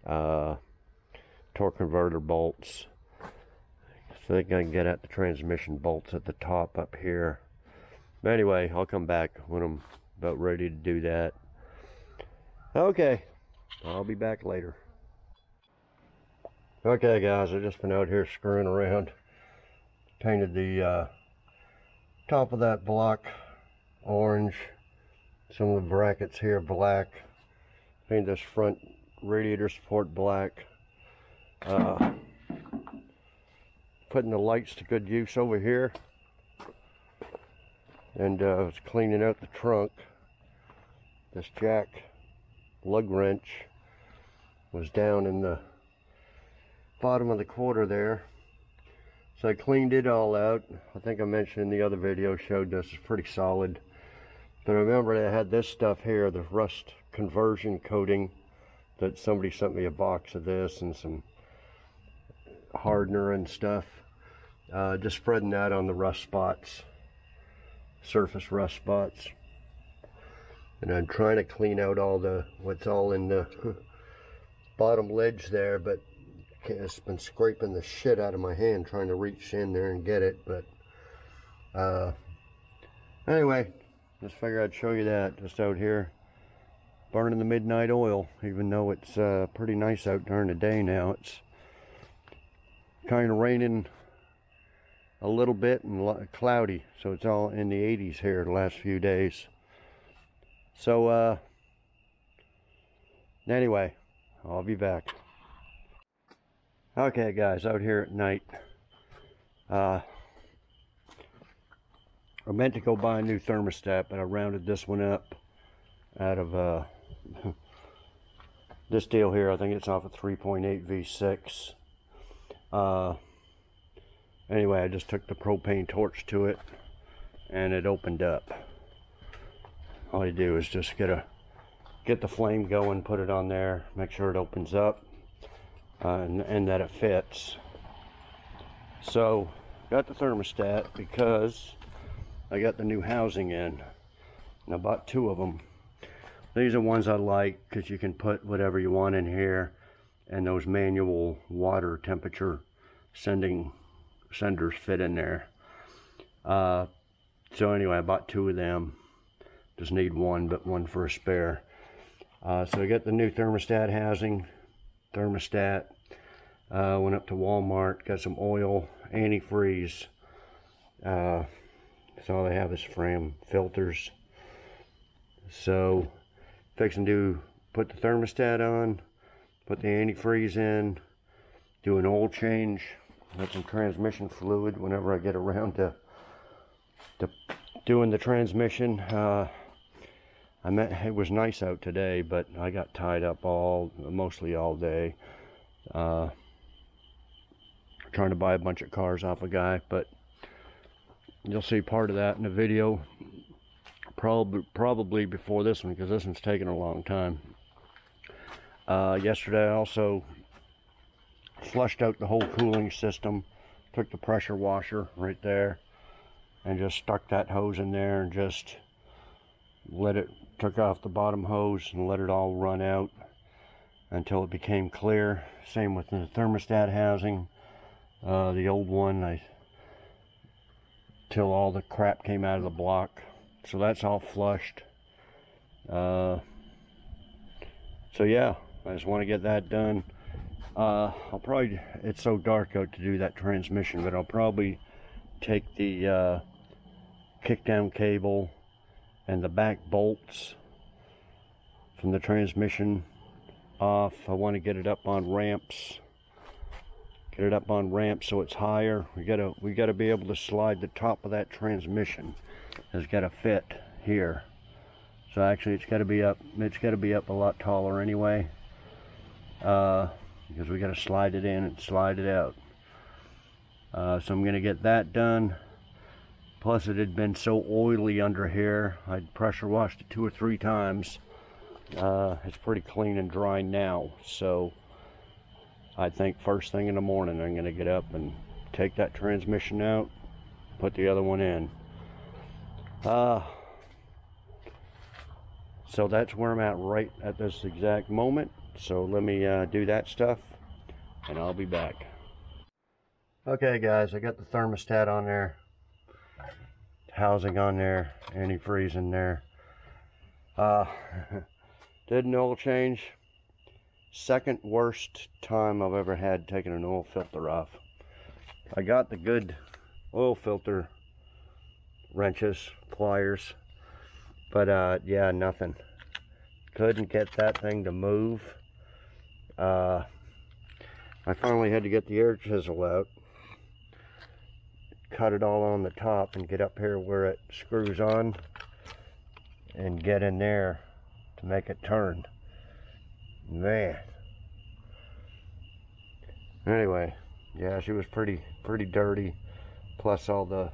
torque converter bolts. So I think I can get at the transmission bolts at the top up here. But anyway, I'll come back when I'm about ready to do that. Okay, I'll be back later. Okay guys, I've just been out here screwing around. Painted the top of that block orange, some of the brackets here black, painted this front radiator support black, putting the lights to good use over here, and was cleaning out the trunk. This jack lug wrench was down in the bottom of the quarter there, so I cleaned it all out. I think I mentioned in the other video, showed this is pretty solid. But remember, I had this stuff here, the rust conversion coating, that somebody sent me a box of this and some hardener and stuff. Just spreading that on the rust spots, surface rust spots. And I'm trying to clean out all what's all in the bottom ledge there, but it's been scraping the shit out of my hand trying to reach in there and get it. But anyway, just figured I'd show you that, just out here burning the midnight oil, even though it's pretty nice out during the day now. It's kind of raining a little bit and cloudy, so it's all in the 80s here the last few days. So anyway, I'll be back. Okay guys, out here at night, I meant to go buy a new thermostat, but I rounded this one up out of this deal here. I think it's off a 3.8 V6. Anyway, I just took the propane torch to it and it opened up. All you do is just get the flame going, put it on there, make sure it opens up, and that it fits. So got the thermostat because I got the new housing in, and I bought 2 of them. These are ones I like because you can put whatever you want in here, and those manual water temperature senders fit in there. So anyway, I bought 2 of them. Just need one, but one for a spare. So I got the new thermostat housing. Thermostat. Went up to Walmart, got some oil, antifreeze. That's all they have is frame filters. So fixing to put the thermostat on, put the antifreeze in, do an oil change, got some transmission fluid whenever I get around to doing the transmission. It was nice out today, but I got tied up mostly all day, trying to buy a bunch of cars off a guy. But you'll see part of that in the video, probably before this one, because this one's taking a long time. Yesterday I also flushed out the whole cooling system, took the pressure washer right there and just stuck that hose in there and just took off the bottom hose and let it all run out until it became clear. Same with the thermostat housing, the old one, till all the crap came out of the block. So that's all flushed. So yeah, I just want to get that done. It's so dark out to do that transmission, but I'll probably take the kickdown cable and the back bolts from the transmission off. I want to get it up on ramps. Get it up on ramps so it's higher. We gotta be able to slide the top of that transmission. It's got to fit here. So actually it's got to be up a lot taller anyway, because we got to slide it in and slide it out. So I'm going to get that done. Plus it had been so oily under here, I'd pressure washed it 2 or 3 times. It's pretty clean and dry now, so I think first thing in the morning I'm going to get up and take that transmission out, put the other one in. So that's where I'm at right at this exact moment. So let me do that stuff and I'll be back. Okay guys, I got the thermostat on there, housing on there, antifreeze in there. Did an oil change. Second worst time I've ever had taking an oil filter off. I got the good oil filter wrenches, pliers, but yeah, nothing. Couldn't get that thing to move. I finally had to get the air chisel out, cut it all on the top and get up here where it screws on and get in there to make it turn. Man. Anyway, yeah, she was pretty dirty, plus all the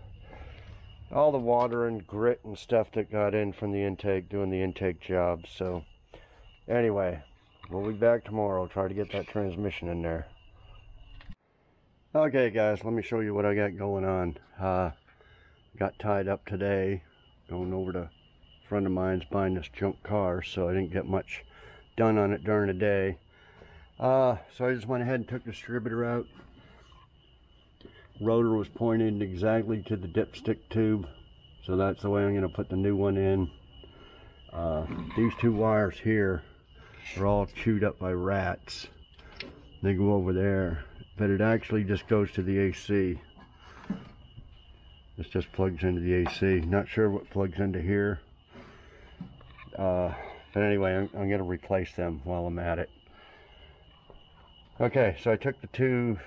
water and grit and stuff that got in from the intake, doing the intake job. So anyway, we'll be back tomorrow, try to get that transmission in there. Okay guys, let me show you what I got going on. Got tied up today going over to a friend of mine's buying this junk car, so I didn't get much done on it during the day. So I just went ahead and took the distributor out. Rotor was pointed exactly to the dipstick tube, so that's the way I'm going to put the new one in. These 2 wires here are all chewed up by rats. They go over there, but it actually just goes to the AC. This just plugs into the AC. Not sure what plugs into here, but anyway, I'm going to replace them while I'm at it. Okay, so I took the 2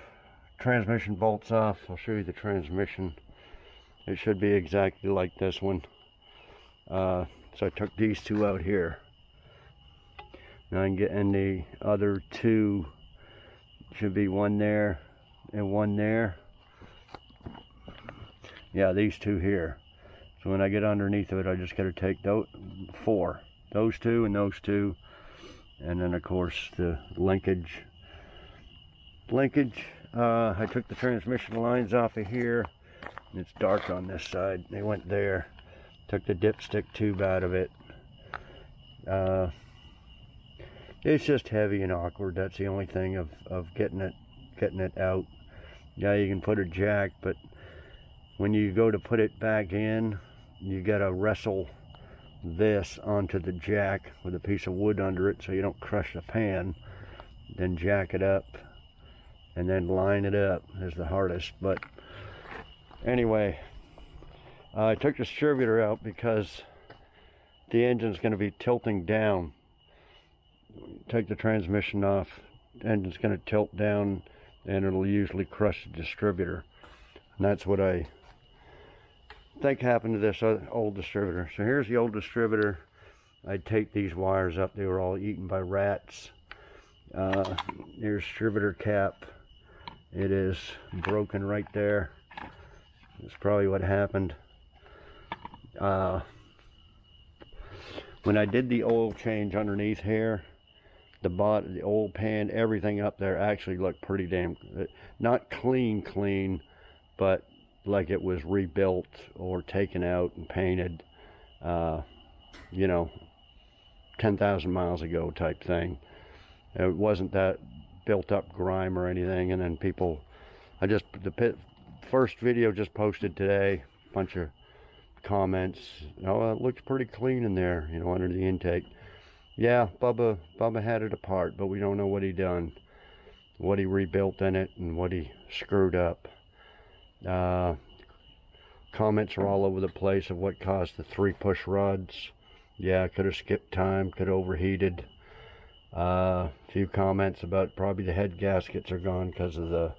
transmission bolts off. I'll show you the transmission. It should be exactly like this one. So I took these 2 out here. Now I can get in the other 2. Should be one there and one there. Yeah, these 2 here. So when I get underneath of it, I just got to take those 4. Those 2 and those 2. And then of course the linkage. I took the transmission lines off of here. It's dark on this side. They went there. Took the dipstick tube out of it. It's just heavy and awkward. That's the only thing of getting it out. Yeah, you can put a jack, but when you go to put it back in, you gotta wrestle this onto the jack with a piece of wood under it so you don't crush the pan. Then jack it up and then line it up is the hardest. But anyway, I took the distributor out because the engine's going to be tilting down. Take the transmission off, engine's going to tilt down, and it'll usually crush the distributor. And that's what I think happened to this old distributor. So here's the old distributor. I'd take these wires up. They were all eaten by rats. Here's distributor cap. It is broken right there. That's probably what happened. When I did the oil change underneath here, the oil pan, everything up there actually looked pretty damn, not clean, but like it was rebuilt or taken out and painted, you know, 10,000 miles ago type thing. It wasn't that built up grime or anything. And then people, the first video just posted today, a bunch of comments, oh, it looks pretty clean in there, you know, under the intake. Yeah, Bubba had it apart, but we don't know what he done, what he rebuilt in it, and what he screwed up. Comments are all over the place of what caused the 3 push rods. Yeah, could have skipped time, could have overheated. A few comments about probably the head gaskets are gone because of the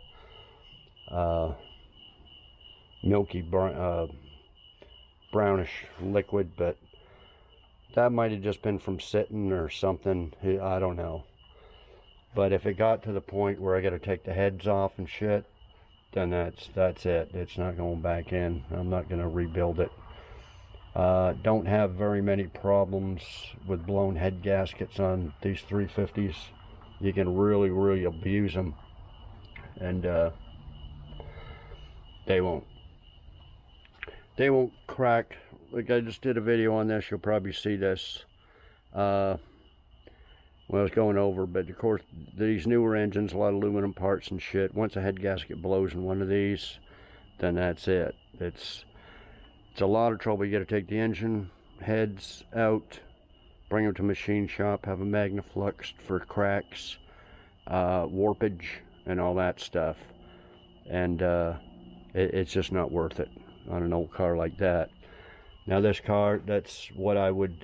milky brownish liquid, but that might have just been from sitting or something. I don't know. But if it got to the point where I got to take the heads off and shit, then that's it. It's not going back in. I'm not going to rebuild it. Don't have very many problems with blown head gaskets on these 350s. You can really abuse them, and they won't crack. Like, I just did a video on this. You'll probably see this when I was going over. But of course, these newer engines, a lot of aluminum parts and shit. Once a head gasket blows in one of these, then that's it. It's a lot of trouble. You got to take the engine heads out, bring them to machine shop, have them magnafluxed for cracks, warpage, and all that stuff. And it's just not worth it on an old car like that. Now this car, that's what I would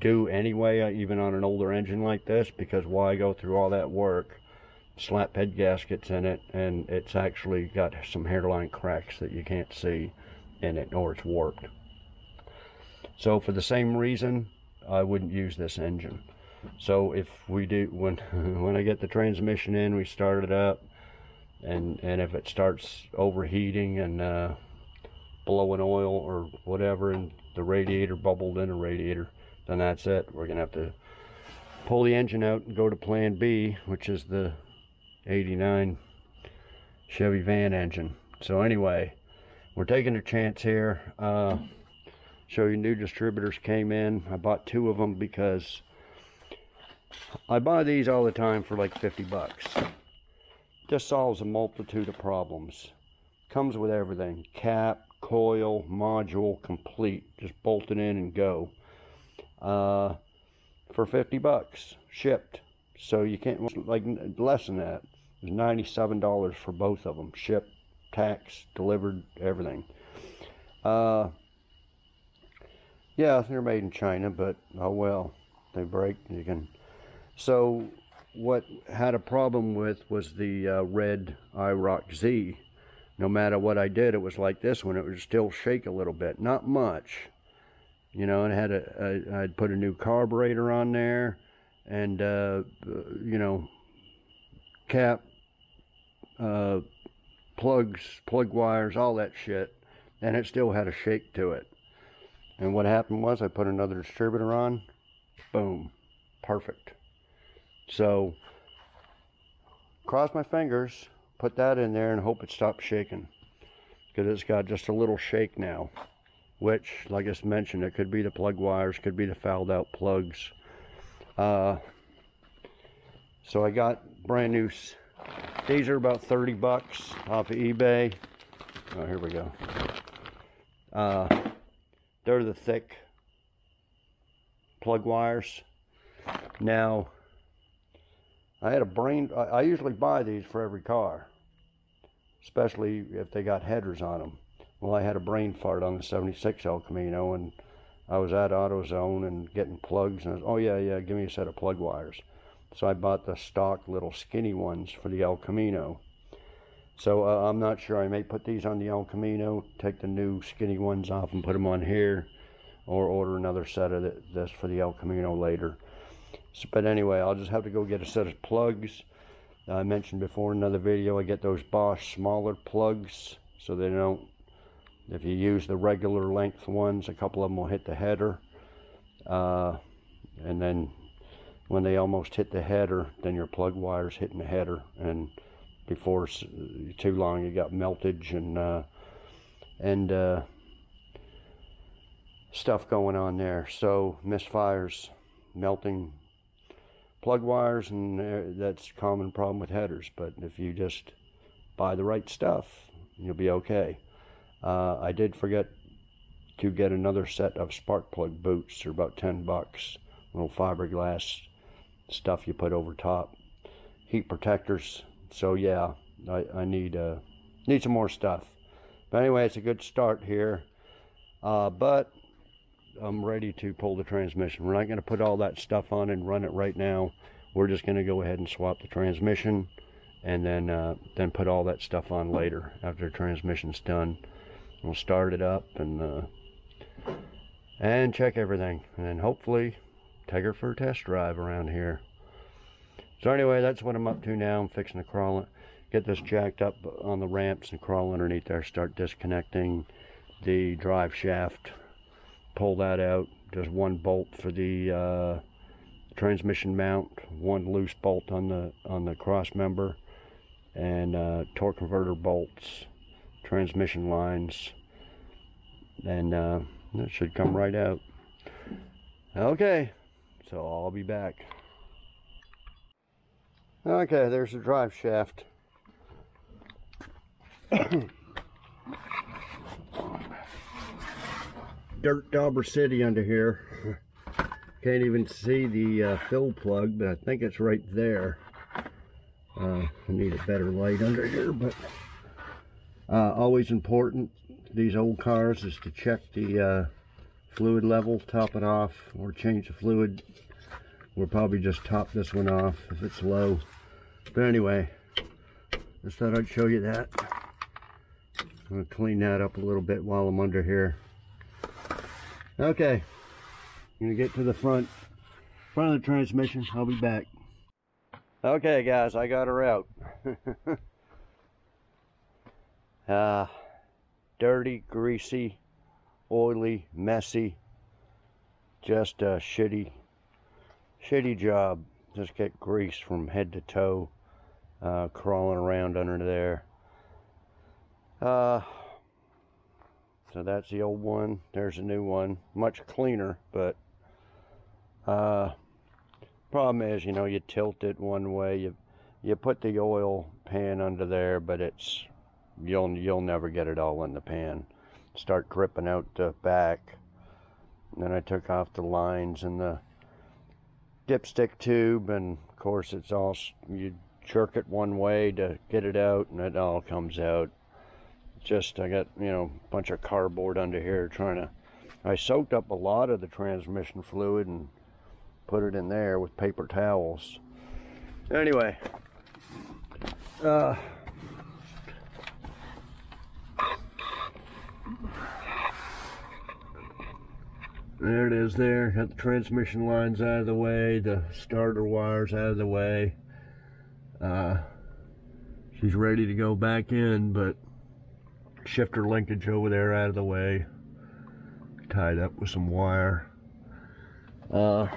do anyway, even on an older engine like this, because why go through all that work, slap head gaskets in it, and it's actually got some hairline cracks that you can't see in it, or it's warped. So for the same reason, I wouldn't use this engine. So if we do, when I get the transmission in, we start it up, and if it starts overheating and blowing oil or whatever, and the radiator bubbled in a radiator, then that's it. We're gonna have to pull the engine out and go to plan B, which is the 89 Chevy van engine. So anyway, we're taking a chance here. Show you new distributors came in. I bought 2 of them because I buy these all the time for like 50 bucks. Just solves a multitude of problems. Comes with everything. Cap, coil, module, complete. Just bolt it in and go. For 50 bucks. Shipped. So you can't, like, less than that. It's $97 for both of them. Shipped, tax, delivered, everything. Yeah, they're made in China, but oh well. They break. You can. So what had a problem with was the red IROC Z. No matter what I did, it was like this one. It would still shake a little bit, not much, you know. And I'd put a new carburetor on there, and you know, cap, plugs, plug wires, all that shit, and it still had a shake to it. And what happened was I put another distributor on, boom, perfect. So cross my fingers, put that in there, and hope it stops shaking, because it's got just a little shake now, which, like I mentioned, it could be the plug wires, could be the fouled out plugs. So I got brand new, these are about 30 bucks off of eBay. Oh, here we go. They're the thick plug wires. Now, I had a brain, I usually buy these for every car, especially if they got headers on them. Well, I had a brain fart on the 76 El Camino, and I was at AutoZone and getting plugs, and I was, oh yeah, give me a set of plug wires. So I bought the stock little skinny ones for the El Camino. So I'm not sure, I may put these on the El Camino, take the new skinny ones off and put them on here, or order another set of this for the El Camino later. So, but anyway, I'll just have to go get a set of plugs. I mentioned before in another video, I get those Bosch smaller plugs, so they don't, if you use the regular length ones, a couple of them will hit the header. And then when they almost hit the header, then your plug wire's hitting the header, and before too long you got meltage and stuff going on there. So misfires, melting plug wires, and that's a common problem with headers. But if you just buy the right stuff, you'll be okay. I did forget to get another set of spark plug boots. They're about 10 bucks. Little fiberglass stuff you put over top. Heat protectors. So yeah, I need some more stuff. But anyway, it's a good start here. But I'm ready to pull the transmission. We're not going to put all that stuff on and run it right now. We're just going to go ahead and swap the transmission, and then put all that stuff on later after the transmission's done. We'll start it up and check everything, and then hopefully take her for a test drive around here. So anyway, that's what I'm up to now. I'm fixing to crawl it, get this jacked up on the ramps and crawl underneath there, start disconnecting the drive shaft, pull that out. Just one bolt for the transmission mount, one loose bolt on the cross member, and torque converter bolts, transmission lines, and that should come right out. Okay, so I'll be back. Okay, there's the drive shaft. Dirt Dauber City under here. Can't even see the fill plug, but I think it's right there. I need a better light under here, but always important, these old cars, is to check the fluid level, top it off, or change the fluid. We'll probably just top this one off if it's low. But anyway, just thought I'd show you that. I'm going to clean that up a little bit while I'm under here. Okay, I'm going to get to the front of the transmission. I'll be back. Okay guys, I got her out. Dirty, greasy, oily, messy. Just a shitty job. Just get grease from head to toe, crawling around under there. So that's the old one. There's a new one, much cleaner, but problem is, you know, you tilt it one way, you put the oil pan under there, but it's you'll never get it all in the pan. Start dripping out the back. And then I took off the lines and the dipstick tube, and of course it's all, you jerk it one way to get it out and it all comes out. Just, I got, you know, a bunch of cardboard under here I soaked up a lot of the transmission fluid and put it in there with paper towels. Anyway, there it is there. Got the transmission lines out of the way, the starter wires out of the way. She's ready to go back in, but shifter linkage over there out of the way, tied up with some wire. So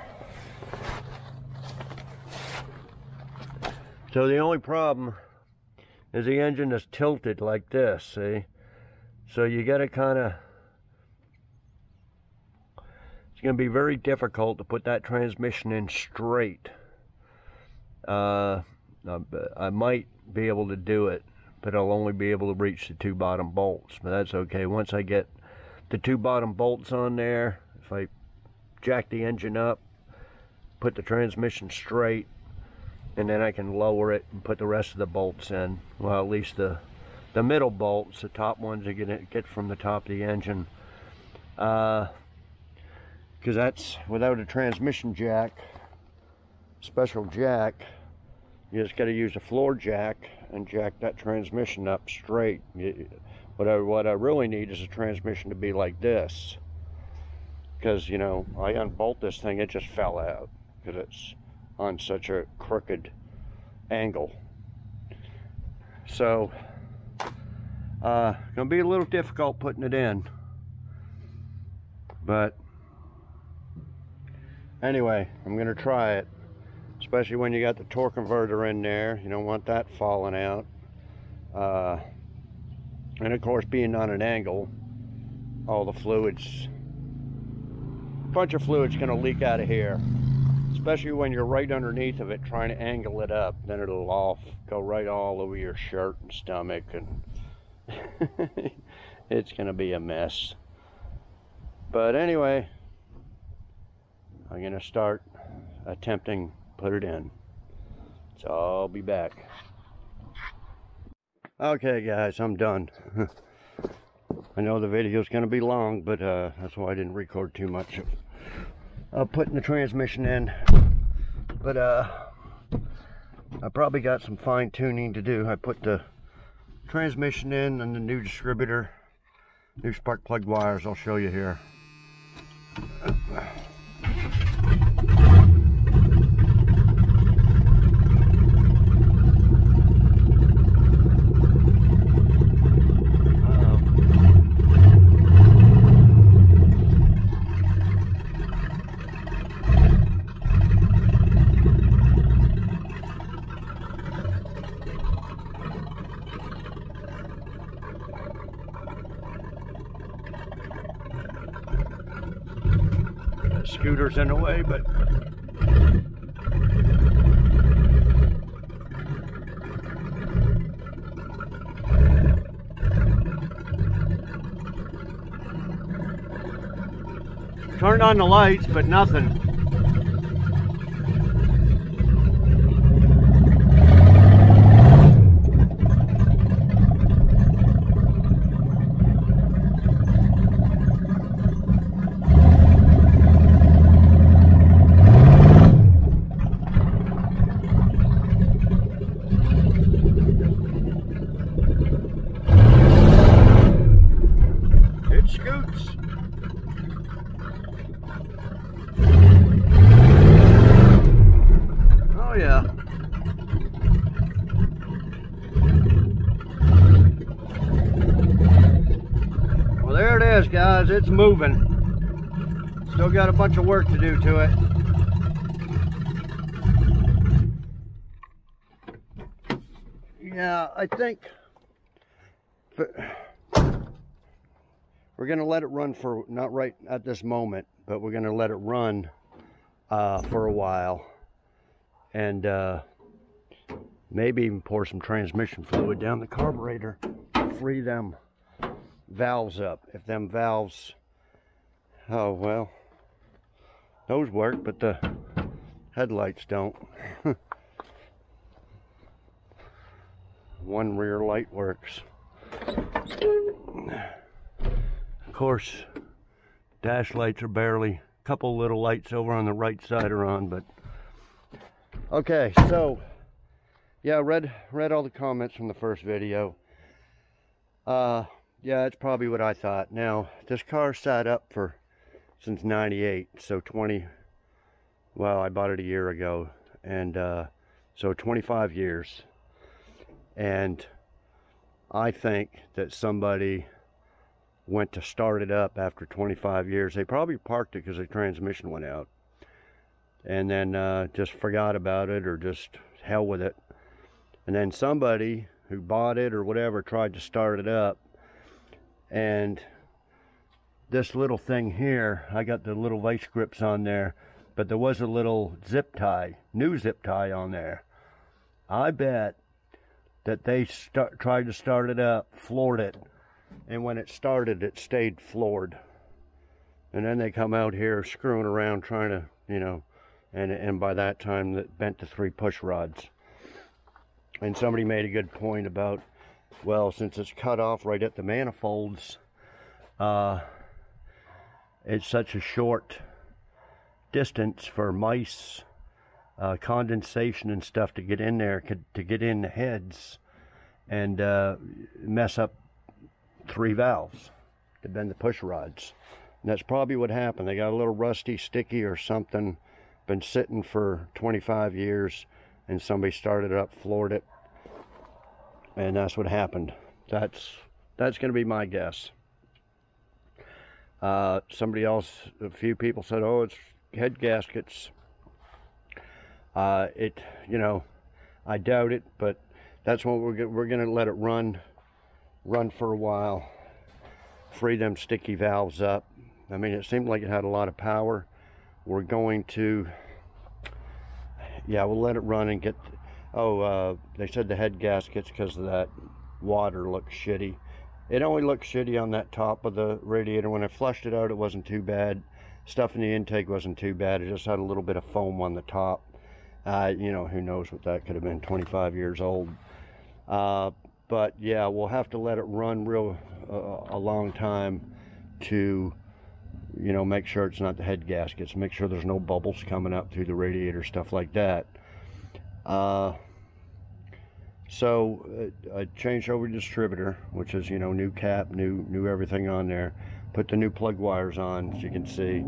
the only problem is the engine is tilted like this, see? So you gotta going to be very difficult to put that transmission in straight. I might be able to do it, but I'll only be able to reach the 2 bottom bolts. But that's okay. Once I get the 2 bottom bolts on there, if I jack the engine up, put the transmission straight, and then I can lower it and put the rest of the bolts in. Well, at least the middle bolts, the top ones I get from the top of the engine. Because that's without a transmission jack, special jack, you just got to use a floor jack and jack that transmission up straight. What I really need is a transmission to be like this, because, you know, I unbolt this thing, it just fell out because it's on such a crooked angle. So gonna be a little difficult putting it in, but anyway, I'm gonna try it, especially when you got the torque converter in there. You don't want that falling out, and of course, being on an angle, all the fluids, a bunch of fluid's gonna leak out of here, especially when you're right underneath of it trying to angle it up. Then it'll go right all over your shirt and stomach, and it's gonna be a mess. But anyway, I'm gonna start attempting to put it in, so I'll be back. Okay guys, I'm done. I know the video's gonna be long, but that's why I didn't record too much of putting the transmission in. But I probably got some fine tuning to do. I put the transmission in and the new distributor, new spark plug wires. I'll show you here. Scooter's in the way, but turned on the lights, but nothing. Guys, it's moving. Still got a bunch of work to do to it. Yeah, I think we're gonna let it run for, not right at this moment, but we're gonna let it run for a while, and maybe even pour some transmission fluid down the carburetor to free them valves up. If them valves, oh well, those work, but the headlights don't. One rear light works. Of course, dash lights are barely, a couple little lights over on the right side are on, but okay. So yeah, read all the comments from the first video. Yeah, it's probably what I thought. Now, this car sat up since 98, so well, I bought it a year ago, and so 25 years. And I think that somebody went to start it up after 25 years. They probably parked it because the transmission went out, and then just forgot about it, or just hell with it. And then somebody who bought it or whatever tried to start it up, and this little thing here, I got the little vice grips on there, but there was a little zip tie, new zip tie on there. I bet that they tried to start it up, floored it, and when it started, it stayed floored. And then they come out here screwing around trying to, you know, and by that time that bent to 3 push rods. And somebody made a good point about, well, since it's cut off right at the manifolds, it's such a short distance for mice, condensation and stuff to get in there, to get in the heads and mess up 3 valves to bend the push rods. And that's probably what happened. They got a little rusty, sticky or something, been sitting for 25 years, and somebody started it up, floored it, and that's what happened. That's going to be my guess. Somebody else, a few people said, oh, it's head gaskets. You know, I doubt it, but that's what we're going to let it run for a while, free them sticky valves up. I mean, it seemed like it had a lot of power. We're going to, yeah, we'll let it run and get, they said the head gaskets, because of that water, looks shitty. It only looked shitty on that top of the radiator. When I flushed it out, it wasn't too bad. Stuff in the intake wasn't too bad. It just had a little bit of foam on the top. You know, who knows what that could have been, 25 years old. But yeah, we'll have to let it run a long time to, you know, make sure it's not the head gaskets, make sure there's no bubbles coming up through the radiator, stuff like that. So I changed over to distributor, which is, you know, new cap, new everything on there. Put the new plug wires on, as you can see.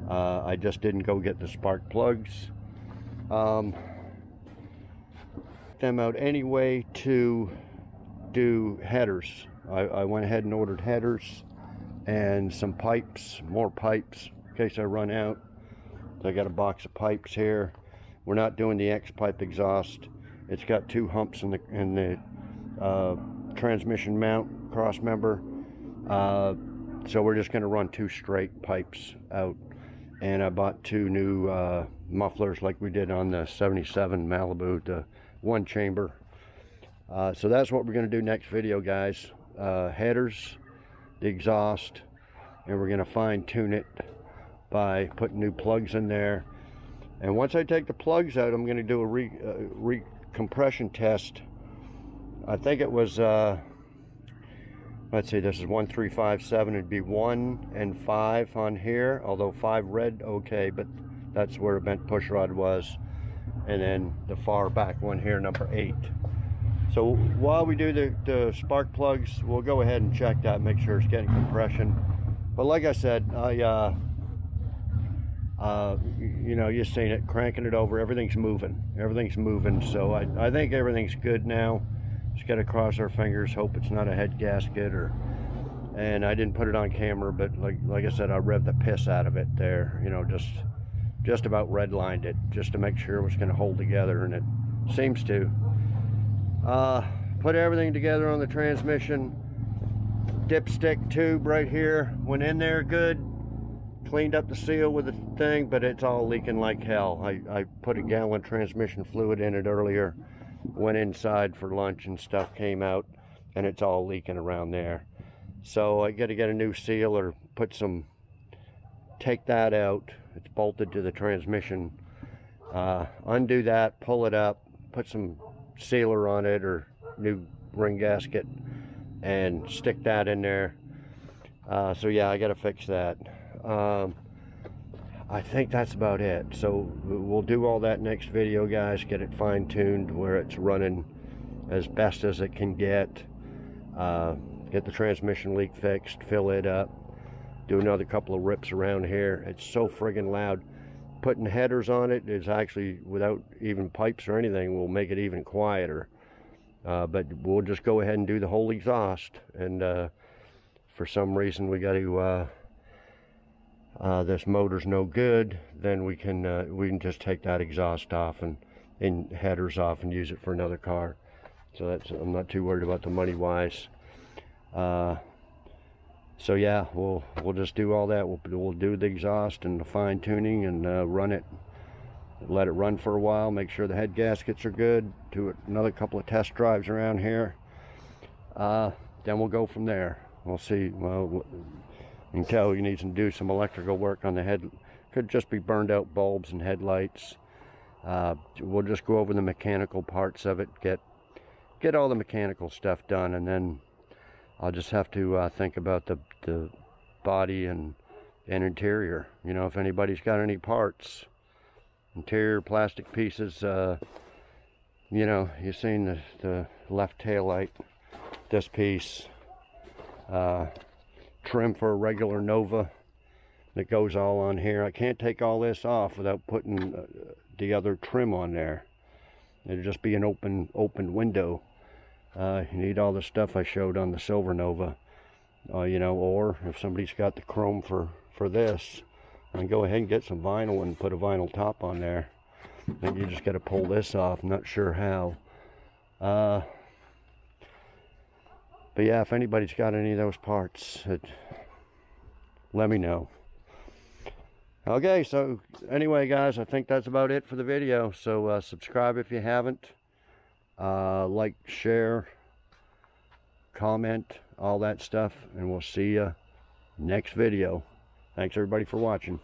I just didn't go get the spark plugs. Them out anyway to do headers. I went ahead and ordered headers and some pipes, more pipes in case I run out. So I got a box of pipes here. We're not doing the X pipe exhaust. It's got 2 humps in the transmission mount cross member. So we're just going to run 2 straight pipes out. And I bought 2 new mufflers like we did on the 77 Malibu, the 1 chamber. So that's what we're going to do next video, guys. Headers, the exhaust, and we're going to fine tune it by putting new plugs in there. And once I take the plugs out, I'm going to do a recompression test. I think it was, let's see, this is 1357. It'd be 1 and 5 on here, although 5 read okay, but that's where a bent push rod was. And then the far back one here, number 8. So while we do the spark plugs, we'll go ahead and check that, make sure it's getting compression. But like I said, you know, you've seen it, cranking it over, everything's moving. So I think everything's good now. Just gotta cross our fingers, hope it's not a head gasket, and I didn't put it on camera, but like I said, I revved the piss out of it there, you know, just about redlined it, just to make sure it was gonna hold together, and it seems to. Put everything together on the transmission. Dipstick tube right here went in there good. Cleaned up the seal with the thing, but it's all leaking like hell. I put a gallon transmission fluid in it earlier. Went inside for lunch and stuff, came out, and it's all leaking around there. So I got to get a new seal or take that out. It's bolted to the transmission. Undo that, pull it up, put some sealer on it or new ring gasket, and stick that in there. So yeah, I got to fix that. I think that's about it. So we'll do all that next video, guys. Get it fine-tuned where it's running as best as it can get. Get the transmission leak fixed, fill it up, do another couple of rips around here. It's so friggin' loud. Putting headers on it is actually, without even pipes or anything, will make it even quieter. But we'll just go ahead and do the whole exhaust. And for some reason we got to, this motor's no good, then we can just take that exhaust off and headers off and use it for another car. So I'm not too worried about the money wise. So yeah, we'll just do all that. We'll do the exhaust and the fine tuning and run it, let it run for a while, make sure the head gaskets are good, do another couple of test drives around here. Then we'll go from there. We'll see. Well, you can tell you need to do some electrical work on the head. Could just be burned out bulbs and headlights. We'll just go over the mechanical parts of it, get all the mechanical stuff done, and then I'll just have to think about the body and interior. You know, if anybody's got any parts, interior plastic pieces, you know, you've seen the left tail light, this piece, trim for a regular Nova that goes all on here. I can't take all this off without putting the other trim on there. It'll just be an open window. You need all the stuff I showed on the Silver Nova, you know, or if somebody's got the chrome for this, I can go ahead and get some vinyl and put a vinyl top on there. Then you just got to pull this off. I'm not sure how. But yeah, if anybody's got any of those parts, let me know. Okay, so anyway, guys, I think that's about it for the video. So subscribe if you haven't. Like, share, comment, all that stuff, and we'll see you next video. Thanks everybody for watching.